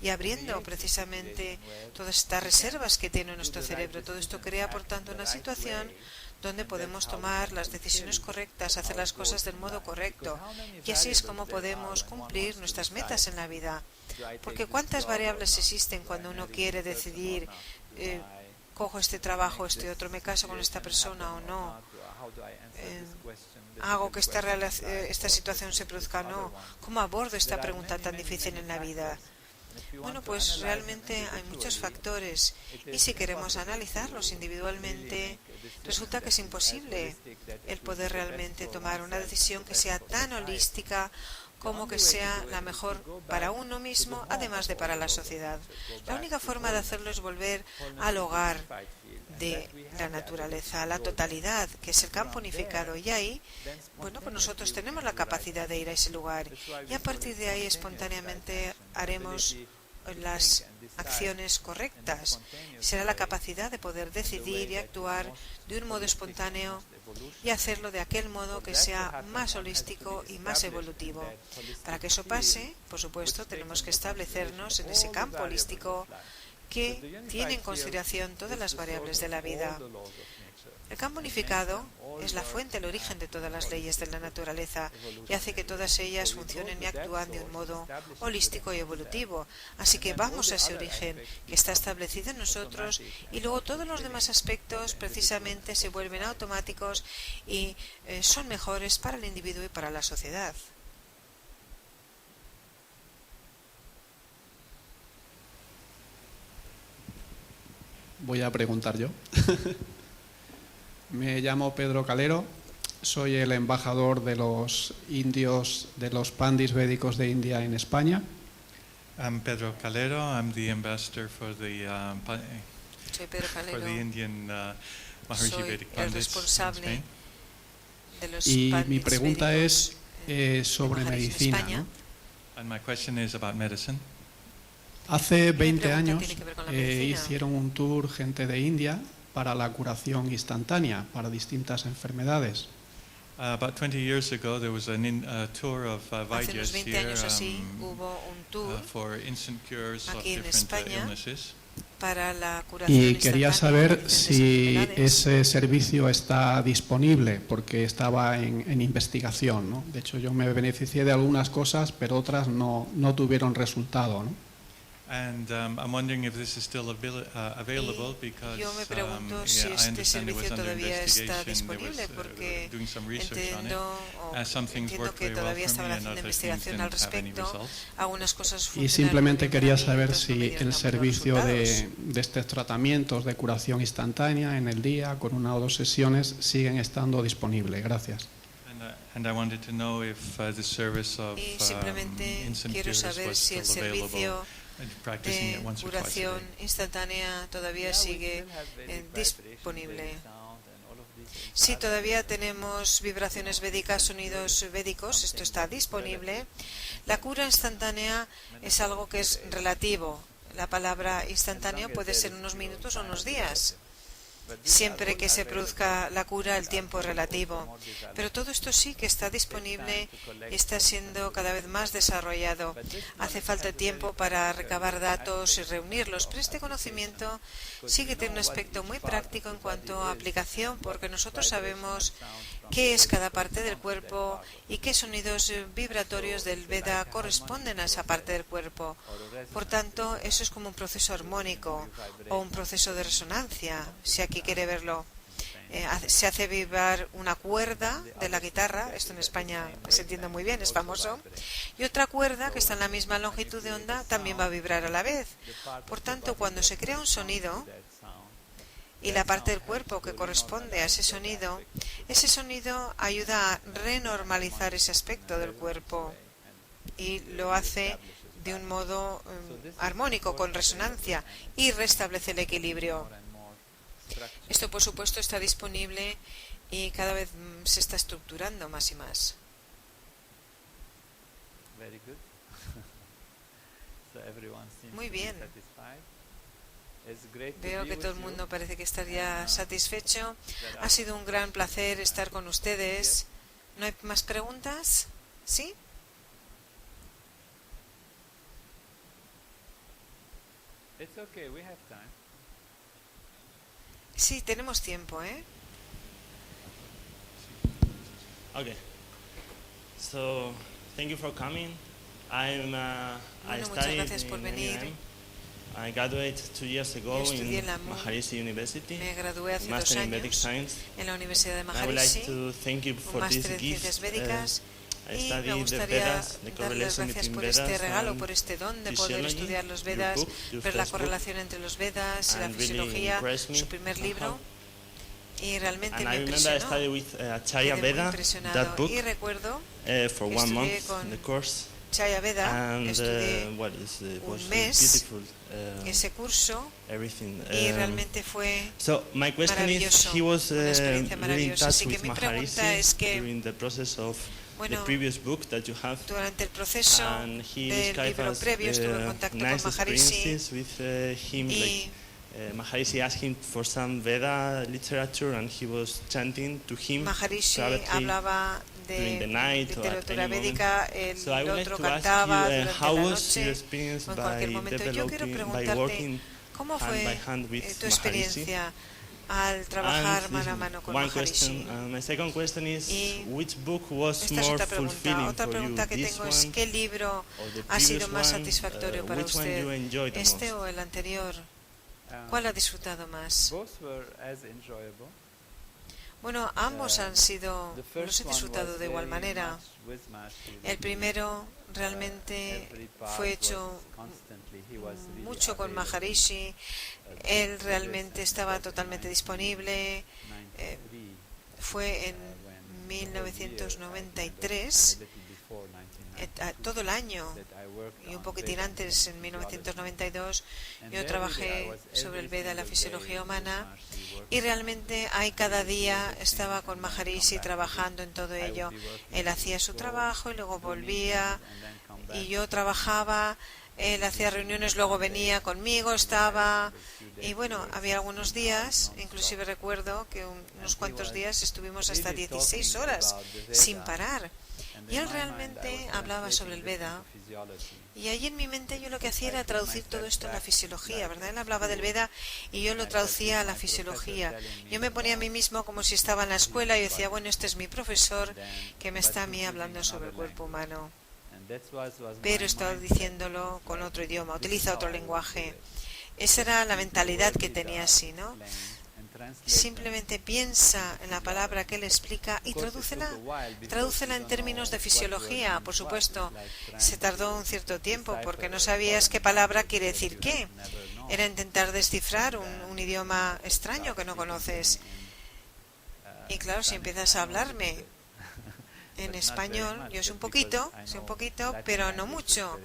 y abriendo precisamente todas estas reservas que tiene nuestro cerebro. Todo esto crea, por tanto, una situación donde podemos tomar las decisiones correctas, hacer las cosas del modo correcto, y así es como podemos cumplir nuestras metas en la vida. Porque ¿cuántas variables existen cuando uno quiere decidir, cojo este trabajo, este otro, me caso con esta persona o no, hago que esta situación se produzca o no? ¿Cómo abordo esta pregunta tan difícil en la vida? Bueno, pues realmente hay muchos factores, y si queremos analizarlos individualmente, resulta que es imposible el poder realmente tomar una decisión que sea tan holística como que sea la mejor para uno mismo, además de para la sociedad. La única forma de hacerlo es volver al hogar de la naturaleza, a la totalidad, que es el campo unificado, y ahí, bueno, pues nosotros tenemos la capacidad de ir a ese lugar, y a partir de ahí espontáneamente haremos las acciones correctas. Será la capacidad de poder decidir y actuar de un modo espontáneo y hacerlo de aquel modo que sea más holístico y más evolutivo. Para que eso pase, por supuesto, tenemos que establecernos en ese campo holístico que tiene en consideración todas las variables de la vida. El campo unificado es la fuente, el origen de todas las leyes de la naturaleza, y hace que todas ellas funcionen y actúen de un modo holístico y evolutivo. Así que vamos a ese origen que está establecido en nosotros, y luego todos los demás aspectos precisamente se vuelven automáticos y son mejores para el individuo y para la sociedad. Voy a preguntar yo. Me llamo Pedro Calero, soy el embajador de los indios, de los pandis védicos de India en España. I'm Pedro Calero. I'm the ambassador for the Soy Pedro Calero, for the Indian Maharishi soy Vedic el Pandits in responsable Spain. de los Y pandits mi pregunta védicos, es sobre Maharishi en medicina, España. ¿no? And my question is about medicine. Hace Mi 20 pregunta años tiene que ver con la medicina. hicieron un tour gente de India para la curación instantánea para distintas enfermedades. About 20 years ago, there was a tour of Hace Vaidyas unos 20 here años así hubo un tour for instant cures of aquí en different España illnesses. para la curación Y quería instantánea de saber diferentes si enfermedades. ese servicio está disponible, porque estaba en investigación, ¿no? De hecho, yo me beneficié de algunas cosas, pero otras no tuvieron resultado, ¿no? And I'm wondering if this is still available, because Yo me pregunto si I este understand it was servicio under todavía está investigation. They disponible, was porque doing some research on it. entiendo Some things worked que very well todavía for me estaban and haciendo other things investigación al didn't have any respecto. results. Algunas cosas Y funcionaron simplemente muy bien quería para mí, saber otras no me si dieron el tan buenos servicio resultados. de estos tratamientos de curación instantánea en el día, con una o dos sesiones, siguen estando disponibles. Gracias. And I wanted to know if the service of Y simplemente instant quiero cures saber was si el still available, servicio practicing de it once or twice a curación day. instantánea todavía sigue disponible. Sí, todavía tenemos vibraciones védicas, sonidos védicos, esto está disponible. La cura instantánea es algo que es relativo. La palabra instantáneo puede ser unos minutos o unos días. siempre que se produzca la cura, el tiempo es relativo. Pero todo esto sí que está disponible y está siendo cada vez más desarrollado. Hace falta tiempo para recabar datos y reunirlos, pero este conocimiento sí que tiene un aspecto muy práctico en cuanto a aplicación, porque nosotros sabemos qué es cada parte del cuerpo y qué sonidos vibratorios del Veda corresponden a esa parte del cuerpo. Por tanto, eso es como un proceso armónico o un proceso de resonancia, si aquí quiere verlo. Se hace vibrar una cuerda de la guitarra, esto en España se entiende muy bien, es famoso, y otra cuerda que está en la misma longitud de onda también va a vibrar a la vez. Por tanto, cuando se crea un sonido y la parte del cuerpo que corresponde a ese sonido ayuda a renormalizar ese aspecto del cuerpo y lo hace de un modo armónico, con resonancia, y restablece el equilibrio. Esto, por supuesto, está disponible y cada vez se está estructurando más y más. Muy bien. Veo que todo el mundo parece que estaría satisfecho. Ha sido un gran placer estar con ustedes. ¿No hay más preguntas? ¿Sí? Sí, tenemos tiempo, ¿eh? Okay. So, thank you for coming. I Muchas studied gracias por in venir. NIM. I graduated 2 years ago Estudié in en la MUN. Maharishi University, Me gradué hace 2 Master in Vedic años Science. en la Universidad de I would like Maharishi, to thank you un for this máster en gift. ciencias védicas, I y me studied the gustaría Vedas, the darle las correlation gracias between por este Vedas regalo, and por este don de poder physiology, estudiar los your Vedas, book, your ver la first book, correlación entre los Vedas y la and really fisiología, impressed me. su primer libro, y realmente And me I remember I impresionó. studied with Acharya Quedé muy Veda, that impresionado, book, y recuerdo for que 1 estudié month, con the course. Chaya Veda, And estudié what is it was un mes beautiful. ese curso Everything. y realmente fue So my question is, maravilloso, he was una experiencia really in maravillosa. touch Así que with mi Maharishi pregunta es que, during the process of the bueno, previous book that you have, durante el proceso and he del described libro us previo estuve en contacto con nice Maharishi experiences with him. y Like Maharishi asked him for some Veda literature, and he was chanting to him Maharishi privately hablaba during the de night or at literatura any moment. védica, el So I would like otro to ask cantaba you, durante how la was your noche experience o en by cualquier momento. Yo quiero developing, by preguntarte working cómo hand fue by hand with tu Maharishi? experiencia al trabajar And mano a mano con one Maharishi. question. My second question is, Y which book was esta es more otra pregunta. fulfilling Otra for you? pregunta que This tengo es, one ¿qué libro or the ha sido previous más one? satisfactorio para Which one you usted? enjoyed the ¿Este most? o el anterior? ¿Cuál ha disfrutado más? Both were as enjoyable. Bueno, ambos han sido, The los first he one disfrutado was de igual very manera. much with Maharishi. El primero realmente Every part fue was hecho constantly, he was really mucho con available. Maharishi. Él realmente estaba totalmente disponible. 93, Fue en when 1993, a little before 1992, todo el año, that I worked y un on poquitín Veda antes, en and 1992, And yo there trabajé really I was sobre el every Veda y la single fisiología day humana, with Maharishi working y realmente ahí cada día everything estaba con and then Maharishi come back trabajando en todo I would ello. be working Él hacía su for trabajo y luego 2 volvía, meetings and then come back. y yo trabajaba. Él hacía reuniones, luego venía conmigo, estaba, y bueno, había algunos días, inclusive recuerdo que unos cuantos días estuvimos hasta 16 horas sin parar. Y él realmente hablaba sobre el Veda, y ahí en mi mente yo lo que hacía era traducir todo esto a la fisiología, ¿verdad? Él hablaba del Veda y yo lo traducía a la fisiología. Yo me ponía a mí mismo como si estaba en la escuela y decía, bueno, este es mi profesor que me está a mí hablando sobre el cuerpo humano. Pero estaba diciéndolo con otro idioma, utiliza otro lenguaje. Esa era la mentalidad que tenía así, ¿no? Simplemente piensa en la palabra que él explica y tradúcela en términos de fisiología. Por supuesto, se tardó un cierto tiempo porque no sabías qué palabra quiere decir qué. Era intentar descifrar un idioma extraño que no conoces. Y claro, si empiezas a hablarme en español, yo sé un poquito, pero no mucho,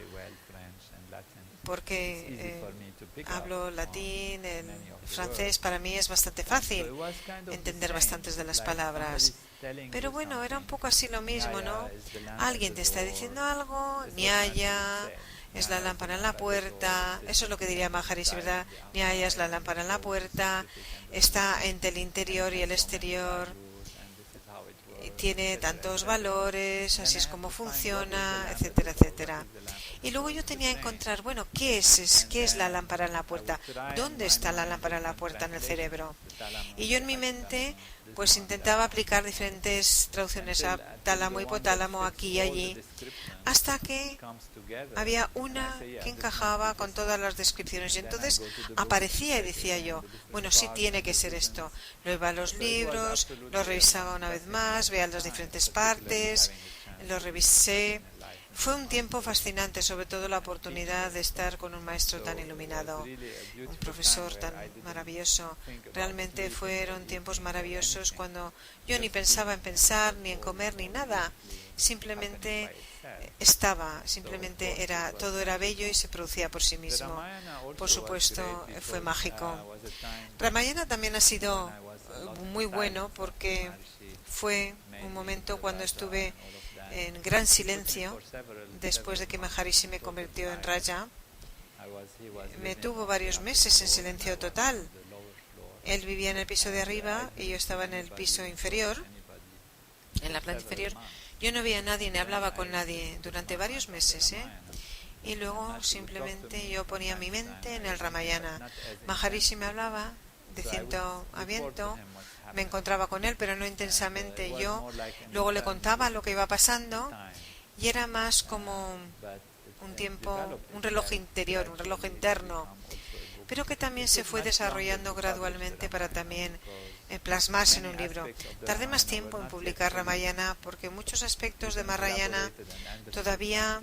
porque hablo latín, el francés, para mí es bastante fácil entender bastantes de las palabras. Pero bueno, era un poco así lo mismo, ¿no? Alguien te está diciendo algo, Nyaya, es la lámpara en la puerta. Eso es lo que diría Maharishi, ¿verdad? Nyaya es la lámpara en la puerta, está entre el interior y el exterior, y tiene tantos valores, así es como funciona, etcétera, etcétera. Y luego yo tenía que encontrar, bueno, ¿qué es la lámpara en la puerta? ¿Dónde está la lámpara en la puerta en el cerebro? Y yo en mi mente pues intentaba aplicar diferentes traducciones a tálamo, hipotálamo, aquí y allí, hasta que había una que encajaba con todas las descripciones. Y entonces aparecía y decía yo, bueno, sí tiene que ser esto. Lo iba a los libros, lo revisaba una vez más, veía las diferentes partes, lo revisé. Fue un tiempo fascinante, sobre todo la oportunidad de estar con un maestro tan iluminado, un profesor tan maravilloso. Realmente fueron tiempos maravillosos cuando yo ni pensaba en pensar, ni en comer, ni nada. Simplemente estaba, simplemente era, todo era bello y se producía por sí mismo. Por supuesto, fue mágico. Ramayana también ha sido muy bueno porque fue un momento cuando estuve en gran silencio, después de que Maharishi me convirtió en Raja. Me tuvo varios meses en silencio total. Él vivía en el piso de arriba y yo estaba en el piso inferior, en la planta inferior. Yo no veía a nadie ni hablaba con nadie durante varios meses, Y luego simplemente yo ponía mi mente en el Ramayana. Maharishi me hablaba de ciento a viento. Me encontraba con él, pero no intensamente. Yo luego le contaba lo que iba pasando y era más como un tiempo, un reloj interior, un reloj interno, pero que también se fue desarrollando gradualmente para también plasmarse en un libro. Tardé más tiempo en publicar Ramayana porque muchos aspectos de Mahayana todavía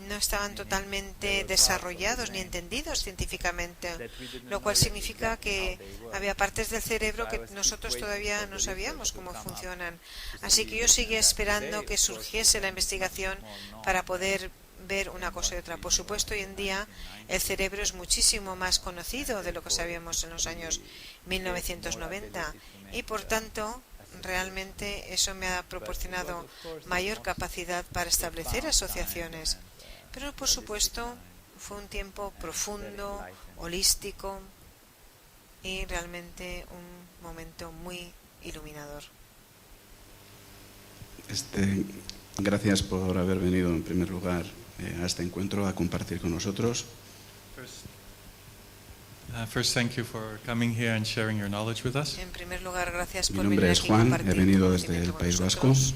no estaban totalmente desarrollados ni entendidos científicamente, lo cual significa que había partes del cerebro que nosotros todavía no sabíamos cómo funcionan. Así que yo seguía esperando que surgiese la investigación para poder ver una cosa y otra. Por supuesto, hoy en día el cerebro es muchísimo más conocido de lo que sabíamos en los años 1990 y por tanto realmente eso me ha proporcionado mayor capacidad para establecer asociaciones. Pero por supuesto fue un tiempo profundo, holístico y realmente un momento muy iluminador. Gracias por haber venido en primer lugar a este encuentro a compartir con nosotros. First, thank you for coming here and sharing your knowledge with us. En primer lugar, gracias Mi por nombre venir es aquí y Juan, compartir he venido tu desde el conocimiento con País Vasco. nosotros.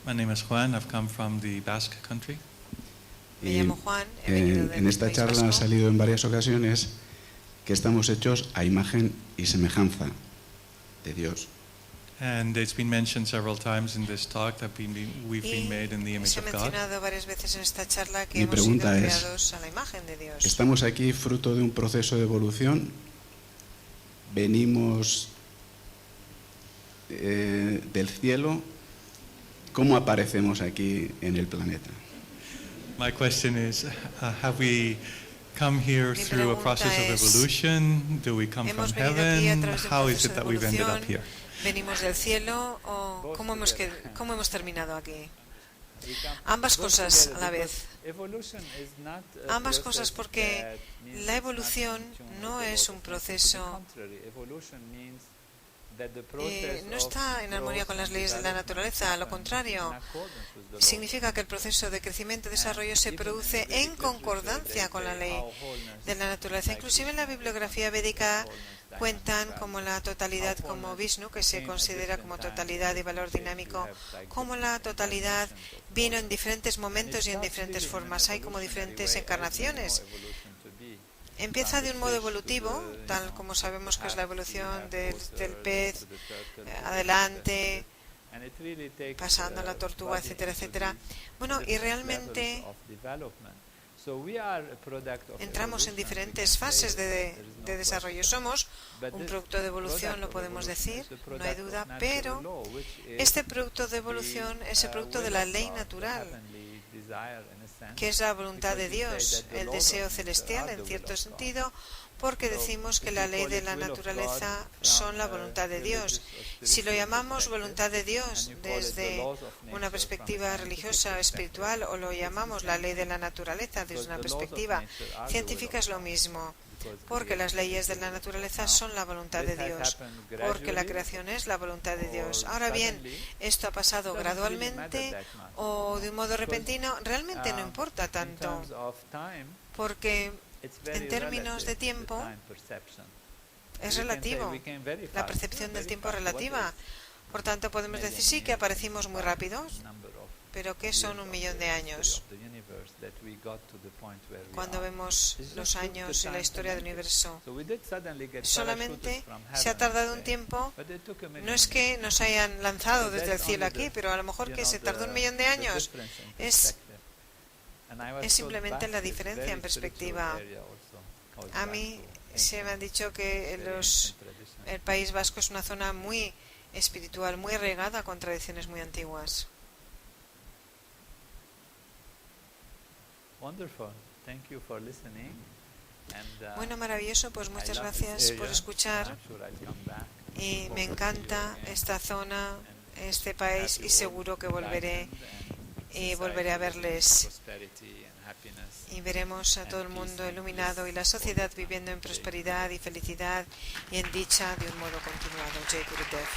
My name is Juan. I've come from the Basque country. Me Y llamo Juan, he venido del en esta País charla ha Vasco. salido en varias ocasiones que estamos hechos a imagen y semejanza de Dios. And it's been mentioned several times in this talk that we've been Y made in the image se ha of God. mencionado varias veces en esta charla que Mi hemos sido pregunta es, creados a la imagen de Dios. ¿estamos aquí fruto de un proceso de evolución? ¿Venimos del cielo? ¿Cómo aparecemos aquí en el planeta? My question is, have we come here Mi through a pregunta process of es, evolution? Do we come from ¿hemos venido aquí a heaven? través de un How is proceso it de that we've ended up evolución? here? ¿Venimos del cielo o cómo hemos terminado aquí? Ambas cosas a la vez. Ambas cosas porque la evolución no es un proceso, no está en armonía con las leyes de la naturaleza, a lo contrario, significa que el proceso de crecimiento y desarrollo se produce en concordancia con la ley de la naturaleza. Inclusive en la bibliografía védica cuentan como la totalidad como Vishnu, que se considera como totalidad y valor dinámico, como la totalidad vino en diferentes momentos y en diferentes formas. Hay como diferentes encarnaciones. Empieza de un modo evolutivo, tal como sabemos que es la evolución del pez, adelante, pasando a la tortuga, etcétera, etcétera. Bueno, y realmente entramos en diferentes fases de desarrollo. Somos un producto de evolución, lo podemos decir, no hay duda, pero este producto de evolución es el producto de la ley natural. que es la voluntad de Dios, el deseo celestial en cierto sentido, porque decimos que la ley de la naturaleza son la voluntad de Dios. Si lo llamamos voluntad de Dios desde una perspectiva religiosa o espiritual, o lo llamamos la ley de la naturaleza desde una perspectiva científica, es lo mismo, porque las leyes de la naturaleza son la voluntad de Dios, porque la creación es la voluntad de Dios. Ahora bien, esto ha pasado gradualmente o de un modo repentino, realmente no importa tanto, porque en términos de tiempo es relativo, la percepción del tiempo es relativa. Por tanto, podemos decir sí que aparecimos muy rápidos, pero ¿qué son 1 millón de años? Cuando vemos los años en la historia del universo, solamente se ha tardado un tiempo. No es que nos hayan lanzado desde el cielo aquí, pero a lo mejor que se tardó 1 millón de años. Es simplemente la diferencia en perspectiva. A mí se me ha dicho que el País Vasco es una zona muy espiritual, muy regada con tradiciones muy antiguas. Bueno, maravilloso, pues muchas gracias por escuchar. Y me encanta esta zona, este país, y seguro que volveré a verles. Y veremos a todo el mundo iluminado y la sociedad viviendo en prosperidad y felicidad y en dicha de un modo continuado. Jai Gurudev.